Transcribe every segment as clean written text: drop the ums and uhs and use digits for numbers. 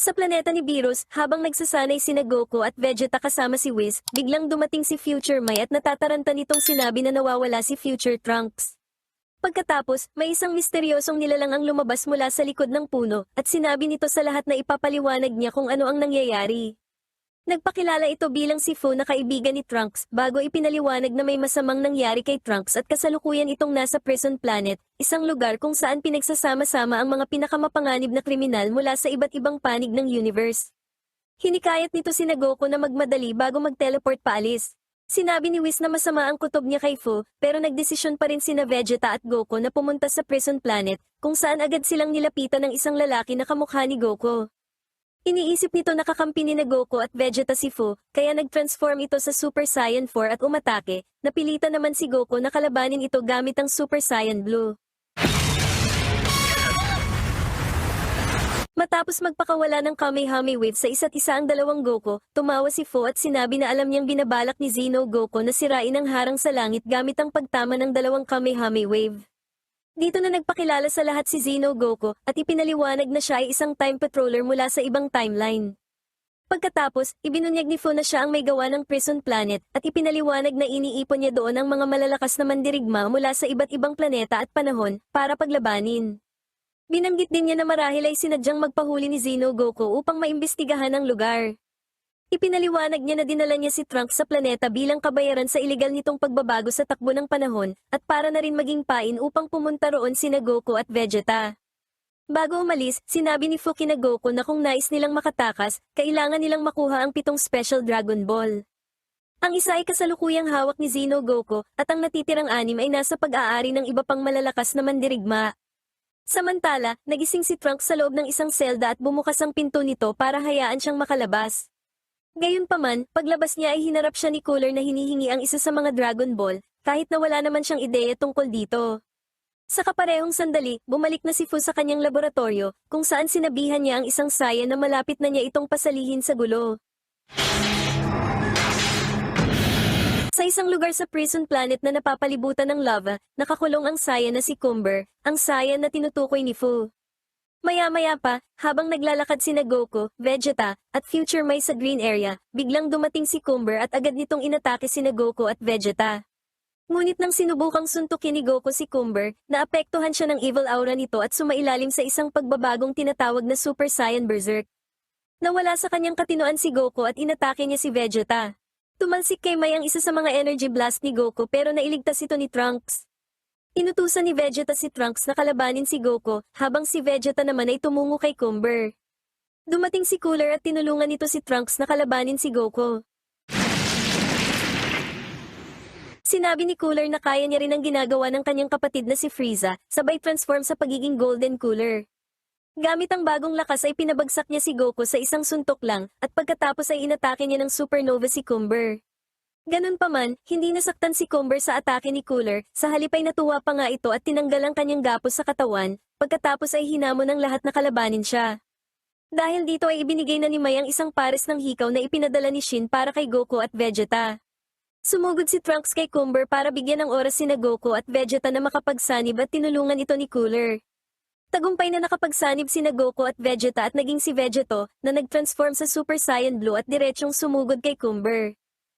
Sa planeta ni Beerus, habang nagsasanay sina Goku at Vegeta kasama si Whis, biglang dumating si Future Mai at natataranta nitong sinabi na nawawala si Future Trunks. Pagkatapos, may isang misteryosong nilalang ang lumabas mula sa likod ng puno, at sinabi nito sa lahat na ipapaliwanag niya kung ano ang nangyayari. Nagpakilala ito bilang si Fu na kaibigan ni Trunks, bago ipinaliwanag na may masamang nangyari kay Trunks at kasalukuyan itong nasa Prison Planet, isang lugar kung saan pinagsasama-sama ang mga pinakamapanganib na kriminal mula sa iba't ibang panig ng universe. Hinikayat nito si Goku na magmadali bago mag-teleport paalis. Sinabi ni Whis na masama ang kutob niya kay Fu, pero nagdesisyon pa rin sina Vegeta at Goku na pumunta sa Prison Planet, kung saan agad silang nilapitan ng isang lalaki na kamukha ni Goku. Iniisip nito na kakampi ni Goku at Vegeta si Fu, kaya nag-transform ito sa Super Saiyan 4 at umatake, napilitan naman si Goku na kalabanin ito gamit ang Super Saiyan Blue. Matapos magpakawala ng Kamehame Wave sa isa't isa ang dalawang Goku, tumawa si Fu at sinabi na alam niyang binabalak ni Xeno Goku na sirain ang harang sa langit gamit ang pagtama ng dalawang Kamehame Wave. Dito na nagpakilala sa lahat si Xeno Goku at ipinaliwanag na siya ay isang time patroller mula sa ibang timeline. Pagkatapos, ibinunyag ni Fu na siya ang may gawa ng Prison Planet at ipinaliwanag na iniipon niya doon ang mga malalakas na mandirigma mula sa iba't ibang planeta at panahon para paglabanin. Binanggit din niya na marahil ay sinadyang magpahuli ni Xeno Goku upang maimbestigahan ang lugar. Ipinaliwanag niya na dinala niya si Trunks sa planeta bilang kabayaran sa iligal nitong pagbabago sa takbo ng panahon, at para na rin maging pain upang pumunta roon sina Goku at Vegeta. Bago umalis, sinabi ni Fu kina Goku na kung nais nilang makatakas, kailangan nilang makuha ang 7 Special Dragon Ball. Ang isa ay kasalukuyang hawak ni Xeno Goku, at ang natitirang 6 ay nasa pag-aari ng iba pang malalakas na mandirigma. Samantala, nagising si Trunks sa loob ng isang selda at bumukas ang pinto nito para hayaan siyang makalabas. Gayunpaman, paglabas niya ay hinarap siya ni Cooler na hinihingi ang isa sa mga Dragon Ball, kahit na wala naman siyang ideya tungkol dito. Sa kaparehong sandali, bumalik na si Fu sa kanyang laboratorio, kung saan sinabihan niya ang isang Saiyan na malapit na niya itong pasalihin sa gulo. Sa isang lugar sa Prison Planet na napapalibutan ng lava, nakakulong ang Saiyan na si Cumber, ang Saiyan na tinutukoy ni Fu. Maya-maya pa, habang naglalakad sina Goku, Vegeta, at Future Mai sa green area, biglang dumating si Cumber at agad nitong inatake sina Goku at Vegeta. Ngunit nang sinubukang suntukin ni Goku si Cumber, naapektuhan siya ng evil aura nito at sumailalim sa isang pagbabagong tinatawag na Super Saiyan Berserk. Nawala sa kanyang katinoan si Goku at inatake niya si Vegeta. Tumalsik kay Mai ang isa sa mga energy blast ni Goku pero nailigtas ito ni Trunks. Inutusan ni Vegeta si Trunks na kalabanin si Goku, habang si Vegeta naman ay tumungo kay Cumber. Dumating si Cooler at tinulungan nito si Trunks na kalabanin si Goku. Sinabi ni Cooler na kaya niya rin ang ginagawa ng kanyang kapatid na si Frieza, sabay transform sa pagiging Golden Cooler. Gamit ang bagong lakas ay pinabagsak niya si Goku sa isang suntok lang, at pagkatapos ay inatake niya ng supernova si Cumber. Ganun pa man, hindi nasaktan si Cumber sa atake ni Cooler, sa halip ay natuwa pa nga ito at tinanggal ang kanyang gapos sa katawan, pagkatapos ay hinamon ng lahat na kalabanin siya. Dahil dito ay ibinigay na ni Mai ang isang pares ng hikaw na ipinadala ni Shin para kay Goku at Vegeta. Sumugod si Trunks kay Cumber para bigyan ng oras sina Goku at Vegeta na makapagsanib at tinulungan ito ni Cooler. Tagumpay na nakapagsanib sina Goku at Vegeta at naging si Vegeto, na nag-transform sa Super Saiyan Blue at diretsyong sumugod kay Cumber.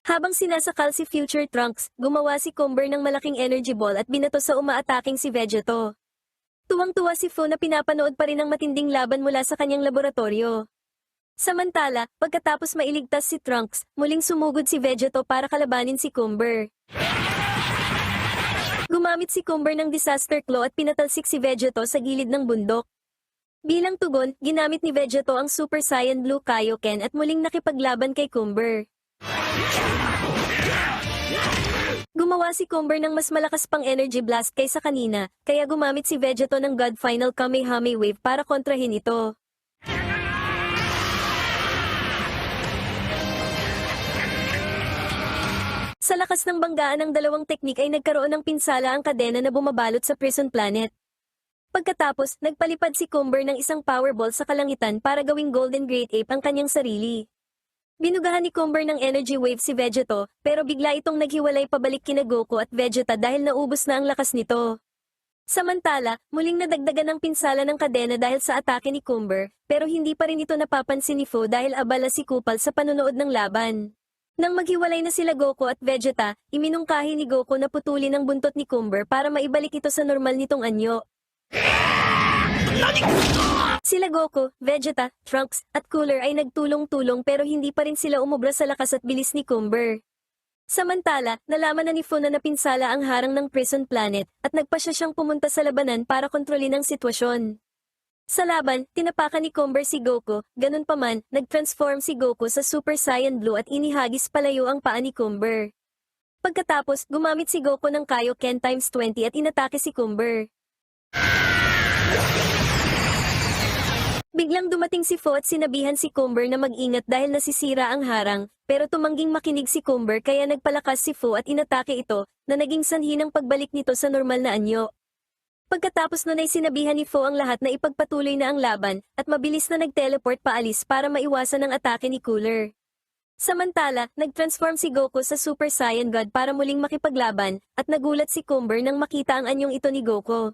Habang sinasakal si Future Trunks, gumawa si Cumber ng malaking energy ball at binato sa umaataking si Vegeto. Tuwang-tuwa si Fu na pinapanood pa rin ang matinding laban mula sa kanyang laboratorio. Samantala, pagkatapos mailigtas si Trunks, muling sumugod si Vegeto para kalabanin si Cumber. Gumamit si Cumber ng Disaster Claw at pinatalsik si Vegeto sa gilid ng bundok. Bilang tugon, ginamit ni Vegeto ang Super Saiyan Blue Kaioken at muling nakipaglaban kay Cumber. Gumawa si Cumber ng mas malakas pang energy blast kaysa kanina, kaya gumamit si Vegeto ng God Final Kamehame Wave para kontrahin ito. Sa lakas ng banggaan ng dalawang teknik ay nagkaroon ng pinsala ang kadena na bumabalot sa Prison Planet. Pagkatapos, nagpalipad si Cumber ng isang powerball sa kalangitan para gawing Golden Great Ape ang kanyang sarili. Binugahan ni Cumber ng energy wave si Vegeto, pero bigla itong naghiwalay pabalik kina Goku at Vegeta dahil naubos na ang lakas nito. Samantala, muling nadagdagan ng pinsala ng kadena dahil sa atake ni Cumber, pero hindi pa rin ito napapansin ni Fu dahil abala si Kupal sa panonood ng laban. Nang maghiwalay na sila Goku at Vegeta, iminungkahi ni Goku na putulin ang buntot ni Cumber para maibalik ito sa normal nitong anyo. Sila Goku, Vegeta, Trunks, at Cooler ay nagtulong-tulong pero hindi pa rin sila umubra sa lakas at bilis ni Cumber. Samantala, nalaman na ni Fu na napinsala ang harang ng Prison Planet at nagpasya siyang pumunta sa labanan para kontrolin ang sitwasyon. Sa laban, tinapakan ni Cumber si Goku, ganun pa man, nag-transform si Goku sa Super Saiyan Blue at inihagis palayo ang paa ni Cumber. Pagkatapos, gumamit si Goku ng Kaioken times 20 at inatake si Cumber. Biglang dumating si Fu at sinabihan si Cumber na mag-ingat dahil nasisira ang harang, pero tumangging makinig si Cumber kaya nagpalakas si Fu at inatake ito, na naging sanhi ng pagbalik nito sa normal na anyo. Pagkatapos nun ay sinabihan ni Fu ang lahat na ipagpatuloy na ang laban, at mabilis na nag-teleport paalis para maiwasan ang atake ni Cooler. Samantala, nag-transform si Goku sa Super Saiyan God para muling makipaglaban, at nagulat si Cumber nang makita ang anyong ito ni Goku.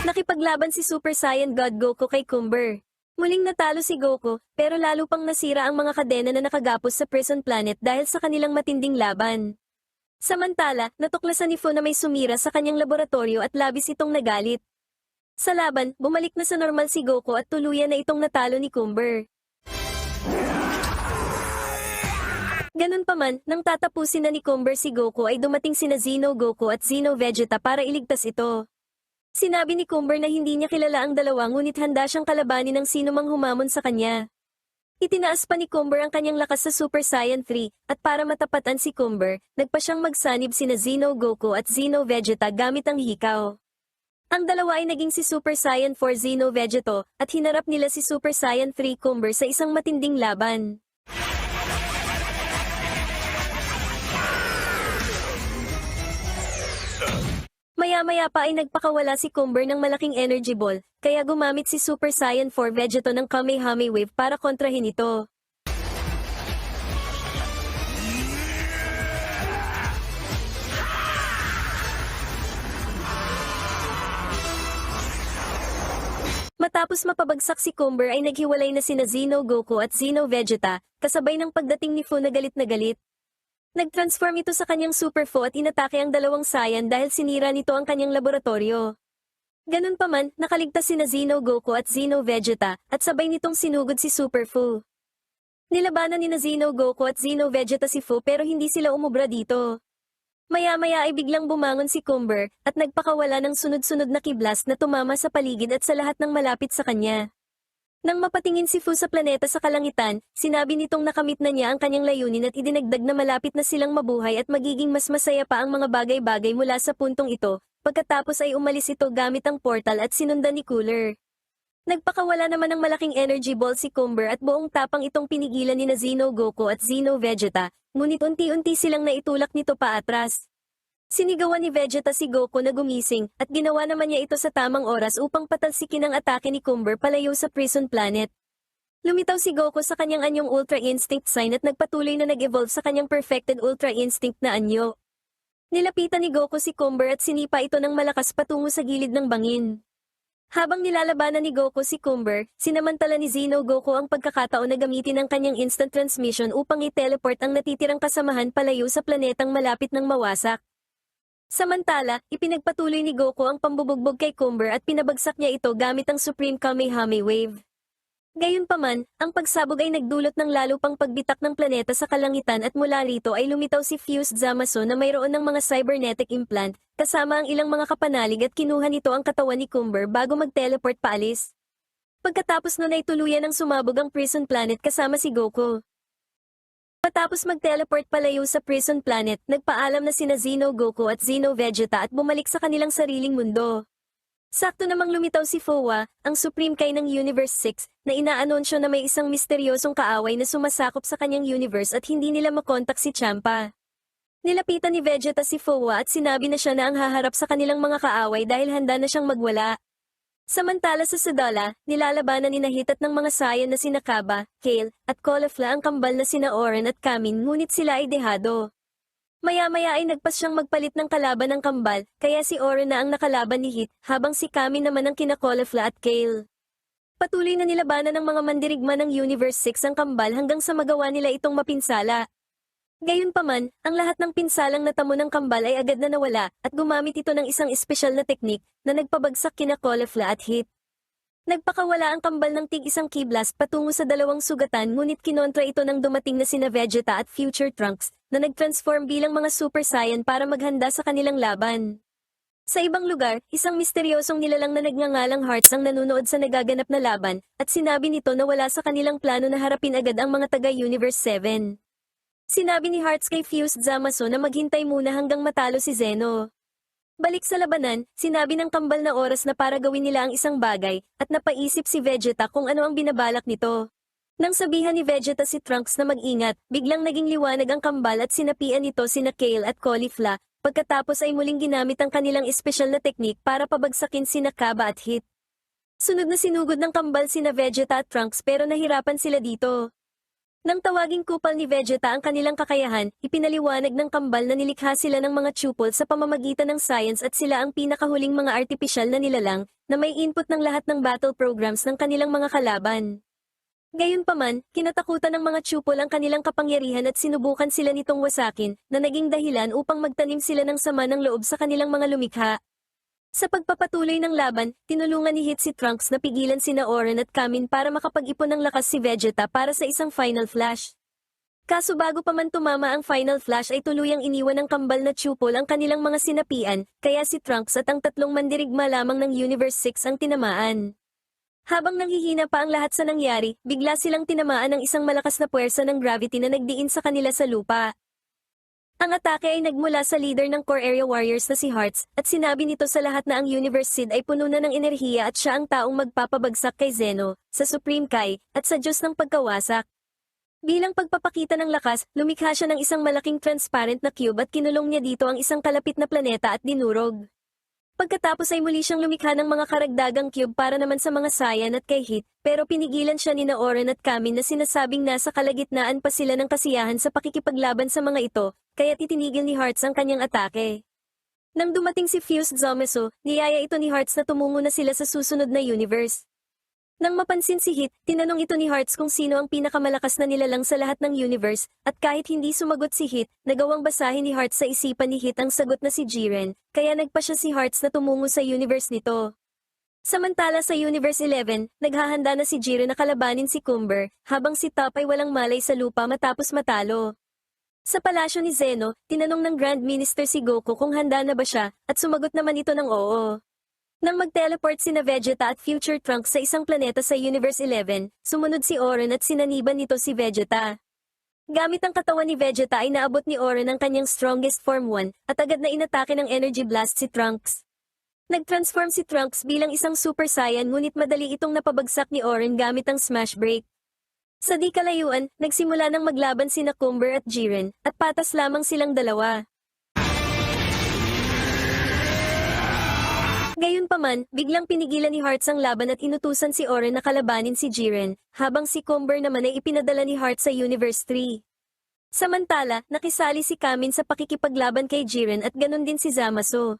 Nakipaglaban si Super Saiyan God Goku kay Cumber. Muling natalo si Goku, pero lalo pang nasira ang mga kadena na nakagapos sa Prison Planet dahil sa kanilang matinding laban. Samantala, natuklasan ni Fu na may sumira sa kanyang laboratorio at labis itong nagalit. Sa laban, bumalik na sa normal si Goku at tuluyan na itong natalo ni Cumber. Ganun pa man, nang tatapusin na ni Cumber si Goku ay dumating sina Xeno Goku at Xeno Vegeta para iligtas ito. Sinabi ni Cumber na hindi niya kilala ang dalawa ngunit handa siyang kalabanin ng sino mang humamon sa kanya. Itinaas pa ni Cumber ang kanyang lakas sa Super Saiyan 3, at para matapatan si Cumber, nagpa siyang magsanib sina Xeno Goku at Xeno Vegeta gamit ang hikaw. Ang dalawa ay naging si Super Saiyan 4 Xeno Vegeto, at hinarap nila si Super Saiyan 3 Cumber sa isang matinding laban. Maya-maya pa ay nagpakawala si Cumber ng malaking energy ball, kaya gumamit si Super Saiyan 4 Vegeto ng Kamehame Wave para kontrahin ito. Matapos mapabagsak si Cumber ay naghiwalay na sina Xeno Goku at Xeno Vegeta, kasabay ng pagdating ni Fu na galit na galit. Nag-transform ito sa kanyang Super Fu at inatake ang dalawang Saiyan dahil sinira nito ang kanyang laboratorio. Ganun pa man, nakaligtas sina Xeno Goku at Xeno Vegeta, at sabay nitong sinugod si Super Fu. Nilabanan ni Xeno Goku at Xeno Vegeta si Fu pero hindi sila umubra dito. Maya-maya ay biglang bumangon si Cumber, at nagpakawala ng sunod-sunod na kiblas na tumama sa paligid at sa lahat ng malapit sa kanya. Nang mapatingin si Fu sa planeta sa kalangitan, sinabi nitong nakamit na niya ang kanyang layunin at idinagdag na malapit na silang mabuhay at magiging mas masaya pa ang mga bagay-bagay mula sa puntong ito, pagkatapos ay umalis ito gamit ang portal at sinundan ni Cooler. Nagpakawala naman ng malaking energy ball si Cumber at buong tapang itong pinigilan ni Xeno Goku at Xeno Vegeta, ngunit unti-unti silang naitulak nito paatras. Sinigawan ni Vegeta si Goku na gumising, at ginawa naman niya ito sa tamang oras upang patalsikin ang atake ni Cumber palayo sa Prison Planet. Lumitaw si Goku sa kanyang anyong Ultra Instinct sign at nagpatuloy na nag-evolve sa kanyang Perfected Ultra Instinct na anyo. Nilapitan ni Goku si Cumber at sinipa ito ng malakas patungo sa gilid ng bangin. Habang nilalabanan ni Goku si Cumber, sinamantala ni Xeno Goku ang pagkakataon na gamitin ang kanyang instant transmission upang i-teleport ang natitirang kasamahan palayo sa planetang malapit ng mawasak. Samantala, ipinagpatuloy ni Goku ang pambubugbog kay Cumber at pinabagsak niya ito gamit ang Supreme Kamehame Wave. Gayunpaman, ang pagsabog ay nagdulot ng lalo pang pagbitak ng planeta sa kalangitan at mula rito ay lumitaw si Fused Zamasu na mayroon ng mga cybernetic implant, kasama ang ilang mga kapanalig at kinuha nito ang katawan ni Cumber bago mag-teleport paalis. Pagkatapos nun ay tuluyan ng sumabog ang Prison Planet kasama si Goku. Matapos mag-teleport palayo sa Prison Planet, nagpaalam na sina Xeno Goku at Xeno Vegeta at bumalik sa kanilang sariling mundo. Sakto namang lumitaw si Fowa, ang Supreme Kai ng Universe 6, na inaanunsyo na may isang misteryosong kaaway na sumasakop sa kanyang universe at hindi nila makontak si Champa. Nilapitan ni Vegeta si Fowa at sinabi na siya na ang haharap sa kanilang mga kaaway dahil handa na siyang magwala. Samantala sa Sadala, nilalabanan ni Nahitat ng mga Saiyan na sina Kaba, Kale, at Caulifla ang kambal na sina Oren at Kamin ngunit sila ay dehado. Maya-maya ay nagpas siyang magpalit ng kalaban ng kambal, kaya si Oren na ang nakalaban ni Hit, habang si Kami naman ang kinakolafla at Kale. Patuloy na nilabanan ng mga mandirigma ng Universe 6 ang kambal hanggang sa magawa nila itong mapinsala. Gayunpaman, ang lahat ng pinsalang natamo ng kambal ay agad na nawala, at gumamit ito ng isang espesyal na teknik, na nagpabagsak kina Caulifla at Hit. Nagpakawala ang kambal ng tig-isang kiblas patungo sa dalawang sugatan ngunit kinontra ito ng dumating na sina Vegeta at Future Trunks, na nag-transform bilang mga Super Saiyan para maghanda sa kanilang laban. Sa ibang lugar, isang misteryosong nilalang na nagngangalang Hearts ang nanunood sa nagaganap na laban, at sinabi nito na wala sa kanilang plano na harapin agad ang mga taga-Universe 7. Sinabi ni Hearts kay Fused Zamasu na maghintay muna hanggang matalo si Zeno. Balik sa labanan, sinabi ng kambal na oras na para gawin nila ang isang bagay, at napaisip si Vegeta kung ano ang binabalak nito. Nang sabihan ni Vegeta si Trunks na mag-ingat, biglang naging liwanag ang kambal at sinapian nito sina Kale at Caulifla, pagkatapos ay muling ginamit ang kanilang espesyal na teknik para pabagsakin sina Kaba at Hit. Sunod na sinugod ng kambal sina Vegeta at Trunks pero nahirapan sila dito. Nang tawaging kupal ni Vegeta ang kanilang kakayahan, ipinaliwanag ng kambal na nilikha sila ng mga tupol sa pamamagitan ng science at sila ang pinakahuling mga artipisyal na nilalang, na may input ng lahat ng battle programs ng kanilang mga kalaban. Gayunpaman, kinatakutan ng mga tupol ang kanilang kapangyarihan at sinubukan sila nitong wasakin, na naging dahilan upang magtanim sila ng sama ng loob sa kanilang mga lumikha. Sa pagpapatuloy ng laban, tinulungan ni Hit si Trunks na pigilan sina Oren at Kamin para makapag-ipon ng lakas si Vegeta para sa isang Final Flash. Kaso bago pa man tumama ang Final Flash ay tuluyang iniwan ng kambal na tupol ang kanilang mga sinapian, kaya si Trunks at ang tatlong mandirigma lamang ng Universe 6 ang tinamaan. Habang nanghihina pa ang lahat sa nangyari, bigla silang tinamaan ng isang malakas na puwersa ng gravity na nagdiin sa kanila sa lupa. Ang atake ay nagmula sa leader ng Core Area Warriors na si Hearts, at sinabi nito sa lahat na ang Universe Seed ay puno na ng enerhiya at siya ang taong magpapabagsak kay Zeno, sa Supreme Kai, at sa Diyos ng pagkawasak. Bilang pagpapakita ng lakas, lumikha siya ng isang malaking transparent na cube at kinulong niya dito ang isang kalapit na planeta at dinurog. Pagkatapos ay muli siyang lumikha ng mga karagdagang cube para naman sa mga Saiyan at kay Hit, pero pinigilan siya ni Oren at Kamin na sinasabing nasa kalagitnaan pa sila ng kasiyahan sa pakikipaglaban sa mga ito, kaya titinigil ni Hearts ang kanyang atake. Nang dumating si Fused Zamasu, niyaya ito ni Hearts na tumungo na sila sa susunod na universe. Nang mapansin si Hit, tinanong ito ni Hearts kung sino ang pinakamalakas na nilalang sa lahat ng universe, at kahit hindi sumagot si Hit, nagawang basahin ni Hearts sa isipan ni Hit ang sagot na si Jiren, kaya nagpa siya si Hearts na tumungo sa universe nito. Samantala sa Universe 11, naghahanda na si Jiren na kalabanin si Cumber, habang si Top ay walang malay sa lupa matapos matalo. Sa palasyo ni Zeno, tinanong ng Grand Minister si Goku kung handa na ba siya, at sumagot naman ito ng oo. Nang mag-teleport sina Vegeta at Future Trunks sa isang planeta sa Universe 11, sumunod si Oren at sinaniban nito si Vegeta. Gamit ang katawan ni Vegeta ay naabot ni Oren ang kanyang strongest form 1, at agad na inatake ng Energy Blast si Trunks. Nag-transform si Trunks bilang isang Super Saiyan ngunit madali itong napabagsak ni Oren gamit ang Smash Break. Sa di kalayuan, nagsimula ng maglaban sina Cumber at Jiren, at patas lamang silang dalawa. Gayunpaman, biglang pinigilan ni Hearts ang laban at inutusan si Oren na kalabanin si Jiren, habang si Cumber naman ay ipinadala ni Hearts sa Universe 3. Samantala, nakisali si Kamin sa pakikipaglaban kay Jiren at ganun din si Zamasu.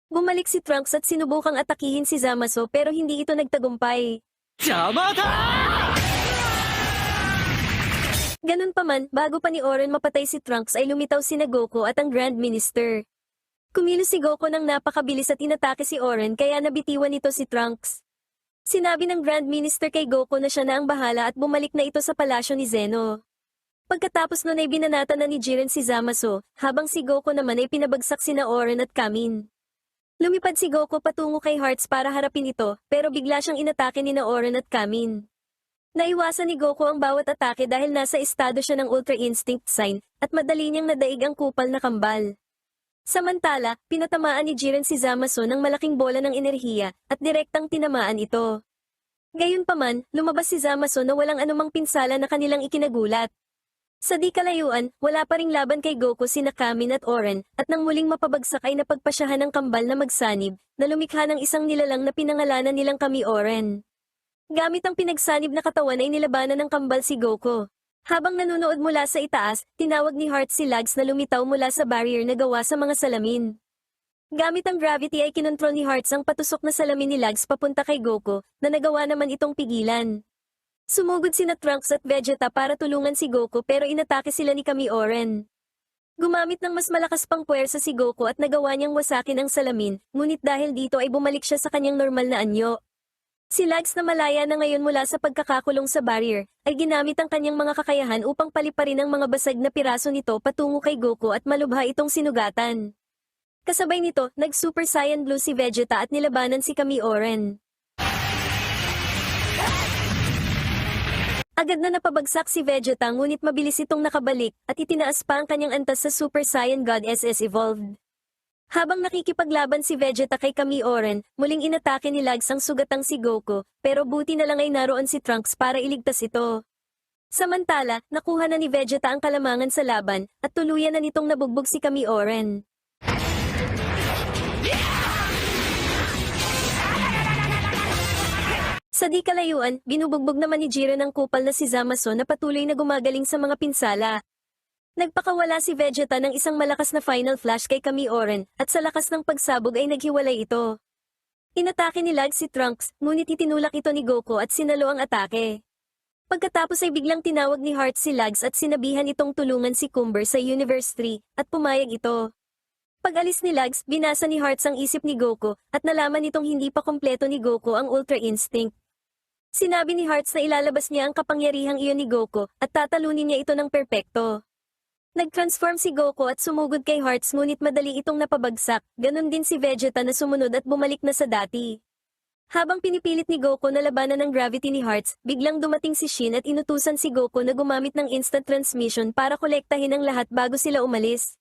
Bumalik si Trunks at sinubukang atakihin si Zamasu pero hindi ito nagtagumpay. Ganun pa man, bago pa ni Oren mapatay si Trunks ay lumitaw sina Goku at ang Grand Minister. Kumilos si Goku ng napakabilis at inatake si Oren kaya nabitiwan nito si Trunks. Sinabi ng Grand Minister kay Goku na siya na ang bahala at bumalik na ito sa palasyo ni Zeno. Pagkatapos nun ay binanatan na ni Jiren si Zamasu, habang si Goku naman ay pinabagsak sina Oren at Kamin. Lumipad si Goku patungo kay Hearts para harapin ito, pero bigla siyang inatake ni Oren at Kamin. Naiwasan ni Goku ang bawat atake dahil nasa estado siya ng Ultra Instinct Sign, at madali niyang nadaig ang kupal na kambal. Samantala, pinatamaan ni Jiren si Zamasu ng malaking bola ng enerhiya, at direktang tinamaan ito. Gayunpaman, lumabas si Zamasu na walang anumang pinsala na kanilang ikinagulat. Sa di kalayuan, wala pa ring laban kay Goku sina Kamin at Oren, at nang muling mapabagsak ay napagpasyahan ng kambal na magsanib, na lumikha ng isang nilalang na pinangalanan nilang Kami Oren. Gamit ang pinagsanib na katawan ay nilabanan ng kambal si Goku. Habang nanonood mula sa itaas, tinawag ni Heart si Lags na lumitaw mula sa barrier na gawa sa mga salamin. Gamit ang gravity ay kinontrol ni Hearts ang patusok na salamin ni Lags papunta kay Goku, na nagawa naman itong pigilan. Sumugod sina Trunks at Vegeta para tulungan si Goku pero inatake sila ni Kami Oren. Gumamit ng mas malakas pang puwersa si Goku at nagawa niyang wasakin ang salamin, ngunit dahil dito ay bumalik siya sa kanyang normal na anyo. Si Lags na malaya na ngayon mula sa pagkakakulong sa barrier, ay ginamit ang kanyang mga kakayahan upang paliparin ang mga basag na piraso nito patungo kay Goku at malubha itong sinugatan. Kasabay nito, nag-Super Saiyan Blue si Vegeta at nilabanan si Kami Oren. Agad na napabagsak si Vegeta ngunit mabilis itong nakabalik at itinaas pa ang kanyang antas sa Super Saiyan God SS Evolved. Habang nakikipaglaban si Vegeta kay Kami Oren, muling inatake ni Lags ang sugatang si Goku, pero buti na lang ay naroon si Trunks para iligtas ito. Samantala, nakuha na ni Vegeta ang kalamangan sa laban, at tuluyan na nitong nabugbog si Kami Oren. Sa di kalayuan, binubugbog naman ni Jiren ang kupal na si Zamasu na patuloy na gumagaling sa mga pinsala. Nagpakawala si Vegeta ng isang malakas na final flash kay Kami Oren, at sa lakas ng pagsabog ay naghiwalay ito. Inatake ni Lags si Trunks, ngunit itinulak ito ni Goku at sinalo ang atake. Pagkatapos ay biglang tinawag ni Heart si Lags at sinabihan itong tulungan si Cumber sa Universe 3, at pumayag ito. Pag-alis ni Lags, binasa ni Hearts ang isip ni Goku, at nalaman nitong hindi pa kompleto ni Goku ang Ultra Instinct. Sinabi ni Hearts na ilalabas niya ang kapangyarihang iyon ni Goku, at tatalunin niya ito ng perpekto. Nag-transform si Goku at sumugod kay Hearts ngunit madali itong napabagsak, ganun din si Vegeta na sumunod at bumalik na sa dati. Habang pinipilit ni Goku na labanan ng gravity ni Hearts, biglang dumating si Shin at inutusan si Goku na gumamit ng instant transmission para kolektahin ang lahat bago sila umalis.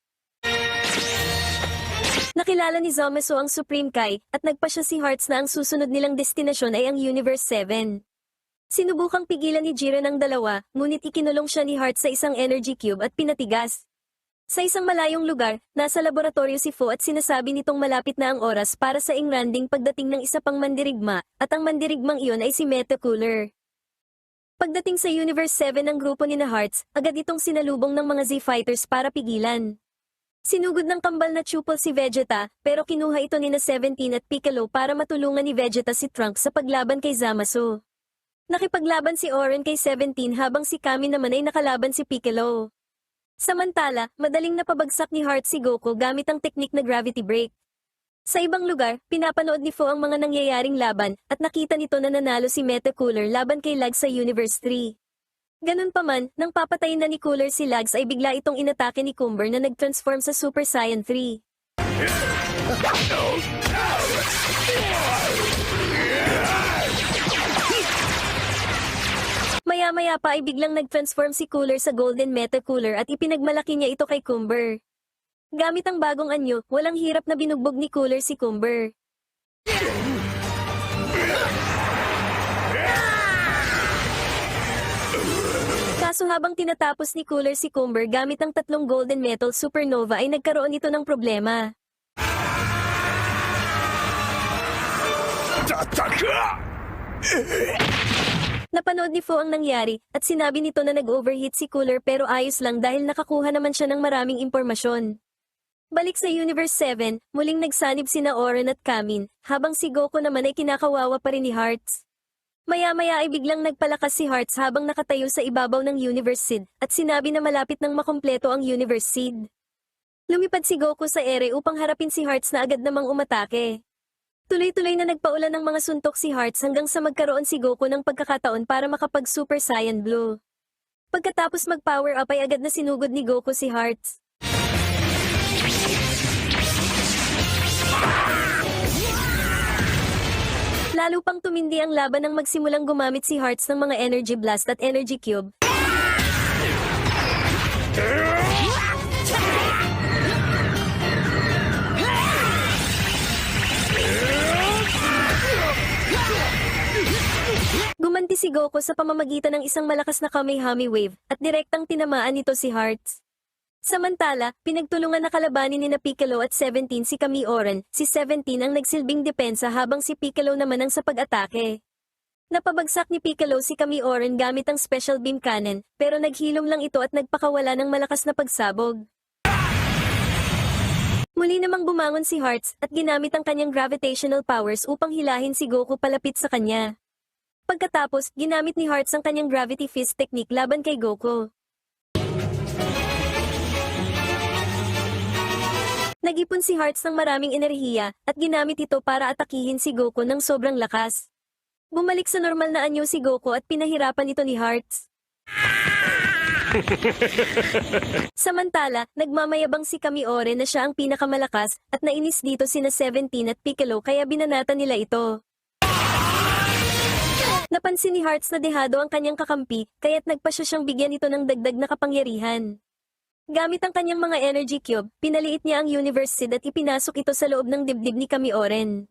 Nakilala ni Zamasu ang Supreme Kai, at nagpasya si Hearts na ang susunod nilang destinasyon ay ang Universe 7. Sinubukang pigilan ni Jiren ang dalawa, ngunit ikinulong siya ni Heart sa isang energy cube at pinatigas. Sa isang malayong lugar, nasa laboratorio si Fu at sinasabi nitong malapit na ang oras para sa engranding pagdating ng isa pang mandirigma, at ang mandirigmang iyon ay si Metacooler. Pagdating sa Universe 7 ng grupo ni na Hearts, agad itong sinalubong ng mga Z-Fighters para pigilan. Sinugod ng kambal na Chupol si Vegeta, pero kinuha ito ni na 17 at Piccolo para matulungan ni Vegeta si Trunks sa paglaban kay Zamasu. Nakipaglaban si Oren kay 17 habang si Kami naman ay nakalaban si Piccolo. Samantala, madaling napabagsak ni Heart si Goku gamit ang teknik na gravity break. Sa ibang lugar, pinapanood ni Fu ang mga nangyayaring laban, at nakita nito na nanalo si Metacooler laban kay Lags sa Universe 3. Ganun pa man, nang papatayin na ni Cooler si Lags ay bigla itong inatake ni Cumber na nag-transform sa Super Saiyan 3. Maya-maya pa ay biglang nag-transform si Cooler sa Golden Metacooler at ipinagmalaki niya ito kay Cumber. Gamit ang bagong anyo, walang hirap na binugbog ni Cooler si Cumber. Kaso habang tinatapos ni Cooler si Cumber gamit ang tatlong Golden Metal Supernova ay nagkaroon ito ng problema. Napanood ni Fu ang nangyari, at sinabi nito na nag-overheat si Cooler pero ayos lang dahil nakakuha naman siya ng maraming impormasyon. Balik sa Universe 7, muling nagsanib sina Oren at Kamin, habang si Goku naman ay kinakawawa pa rin ni Hearts. Maya-maya ay biglang nagpalakas si Hearts habang nakatayo sa ibabaw ng Universe Seed, at sinabi na malapit nang makumpleto ang Universe Seed. Lumipad si Goku sa ere upang harapin si Hearts na agad namang umatake. Tuloy-tuloy na nagpaulan ng mga suntok si Hearts hanggang sa magkaroon si Goku ng pagkakataon para makapag-Super Saiyan Blue. Pagkatapos mag-power up ay agad na sinugod ni Goku si Hearts. Lalo pang tumindi ang laban nang magsimulang gumamit si Hearts ng mga Energy Blast at Energy Cube. Gumanti si Goku sa pamamagitan ng isang malakas na Kamehame Wave, at direktang tinamaan nito si Hearts. Samantala, pinagtulungan na kalabanin ni na Piccolo at 17 si Kami Oren, si 17 ang nagsilbing depensa habang si Piccolo naman ang sa pag-atake. Napabagsak ni Piccolo si Kami Oren gamit ang special beam cannon, pero naghilom lang ito at nagpakawala ng malakas na pagsabog. Muli namang bumangon si Hearts at ginamit ang kanyang gravitational powers upang hilahin si Goku palapit sa kanya. Pagkatapos, ginamit ni Hearts ang kanyang gravity fist technique laban kay Goku. Nag-ipon si Hearts ng maraming enerhiya at ginamit ito para atakihin si Goku ng sobrang lakas. Bumalik sa normal na anyo si Goku at pinahirapan ito ni Hearts. Samantala, nagmamayabang si Kami Oren na siya ang pinakamalakas at nainis dito sina 17 at Piccolo kaya binanatan nila ito. Napansin ni Hearts na dehado ang kanyang kakampi kaya't nagpasya siyang bigyan ito ng dagdag na kapangyarihan. Gamit ang kanyang mga energy cube, pinaliit niya ang Universe Seed at ipinasok ito sa loob ng dibdib ni Kami Oren.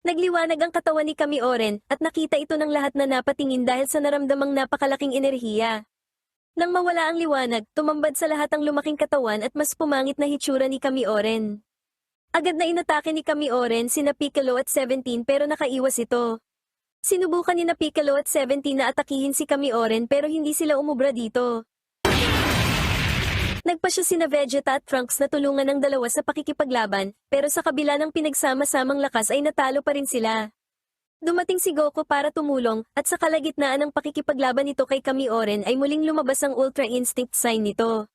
Nagliwanag ang katawan ni Kami Oren at nakita ito ng lahat na napatingin dahil sa naramdamang napakalaking enerhiya. Nang mawala ang liwanag, tumambad sa lahat ang lumaking katawan at mas pumangit na hitsura ni Kami Oren. Agad na inatake ni Kami Oren sina Piccolo at 17 pero nakaiwas ito. Sinubukan ni na Piccolo at 17 na atakihin si Kami Oren pero hindi sila umubra dito. Nagpasya sina Vegeta at Trunks na tulungan ng dalawa sa pakikipaglaban, pero sa kabila ng pinagsama-samang lakas ay natalo pa rin sila. Dumating si Goku para tumulong, at sa kalagitnaan ng pakikipaglaban nito kay Kami Oren ay muling lumabas ang Ultra Instinct sign nito.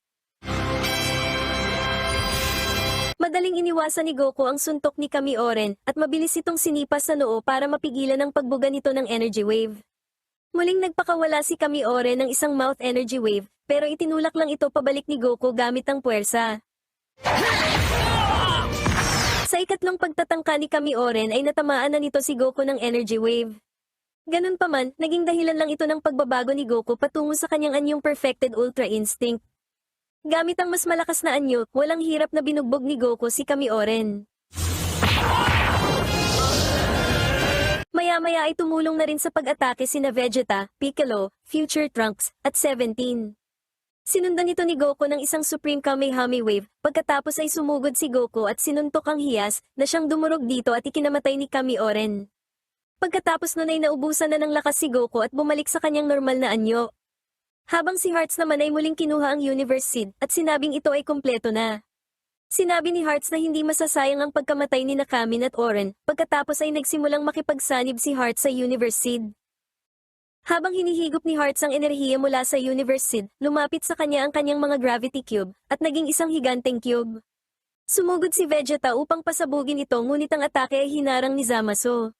Madaling iniwasan ni Goku ang suntok ni Kami Oren, at mabilis itong sinipas sa noo para mapigilan ang pagbuga nito ng energy wave. Muling nagpakawala si Kami Oren ng isang mouth energy wave, pero itinulak lang ito pabalik ni Goku gamit ang puwersa. Sa ikatlong pagtatangka ni Kami Oren ay natamaan na nito si Goku ng energy wave. Ganun pa man, naging dahilan lang ito ng pagbabago ni Goku patungo sa kanyang anyong perfected Ultra Instinct. Gamit ang mas malakas na anyo, walang hirap na binugbog ni Goku si Kami Oren. Maya-maya ay tumulong na rin sa pag-atake sina Vegeta, Piccolo, Future Trunks, at 17. Sinundan ito ni Goku ng isang Supreme Kamehameha Wave, pagkatapos ay sumugod si Goku at sinuntok ang hiyas na siyang dumurog dito at ikinamatay ni Kami Oren. Pagkatapos nun ay naubusan na ng lakas si Goku at bumalik sa kanyang normal na anyo. Habang si Hearts naman ay muling kinuha ang Universe Seed at sinabing ito ay kumpleto na. Sinabi ni Hearts na hindi masasayang ang pagkamatay ni Nakamin at Oren, pagkatapos ay nagsimulang makipagsanib si Hearts sa Universe Seed. Habang hinihigop ni Hearts ang enerhiya mula sa Universe Seed, lumapit sa kanya ang kanyang mga gravity cube, at naging isang higanteng cube. Sumugod si Vegeta upang pasabugin ito ngunit ang atake ay hinarang ni Zamasu.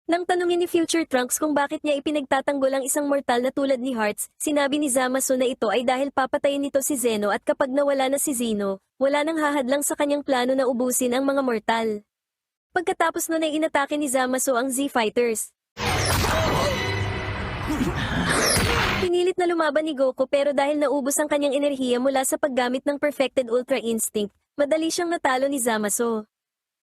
Nang tanungin ni Future Trunks kung bakit niya ipinagtatanggol ang isang mortal na tulad ni Hearts, sinabi ni Zamasu na ito ay dahil papatayin nito si Zeno at kapag nawala na si Zeno, wala nang hahadlang sa kanyang plano na ubusin ang mga mortal. Pagkatapos nun ay inatake ni Zamasu ang Z-Fighters. Pinilit na lumaban ni Goku pero dahil naubos ang kanyang enerhiya mula sa paggamit ng Perfected Ultra Instinct, madali siyang natalo ni Zamasu.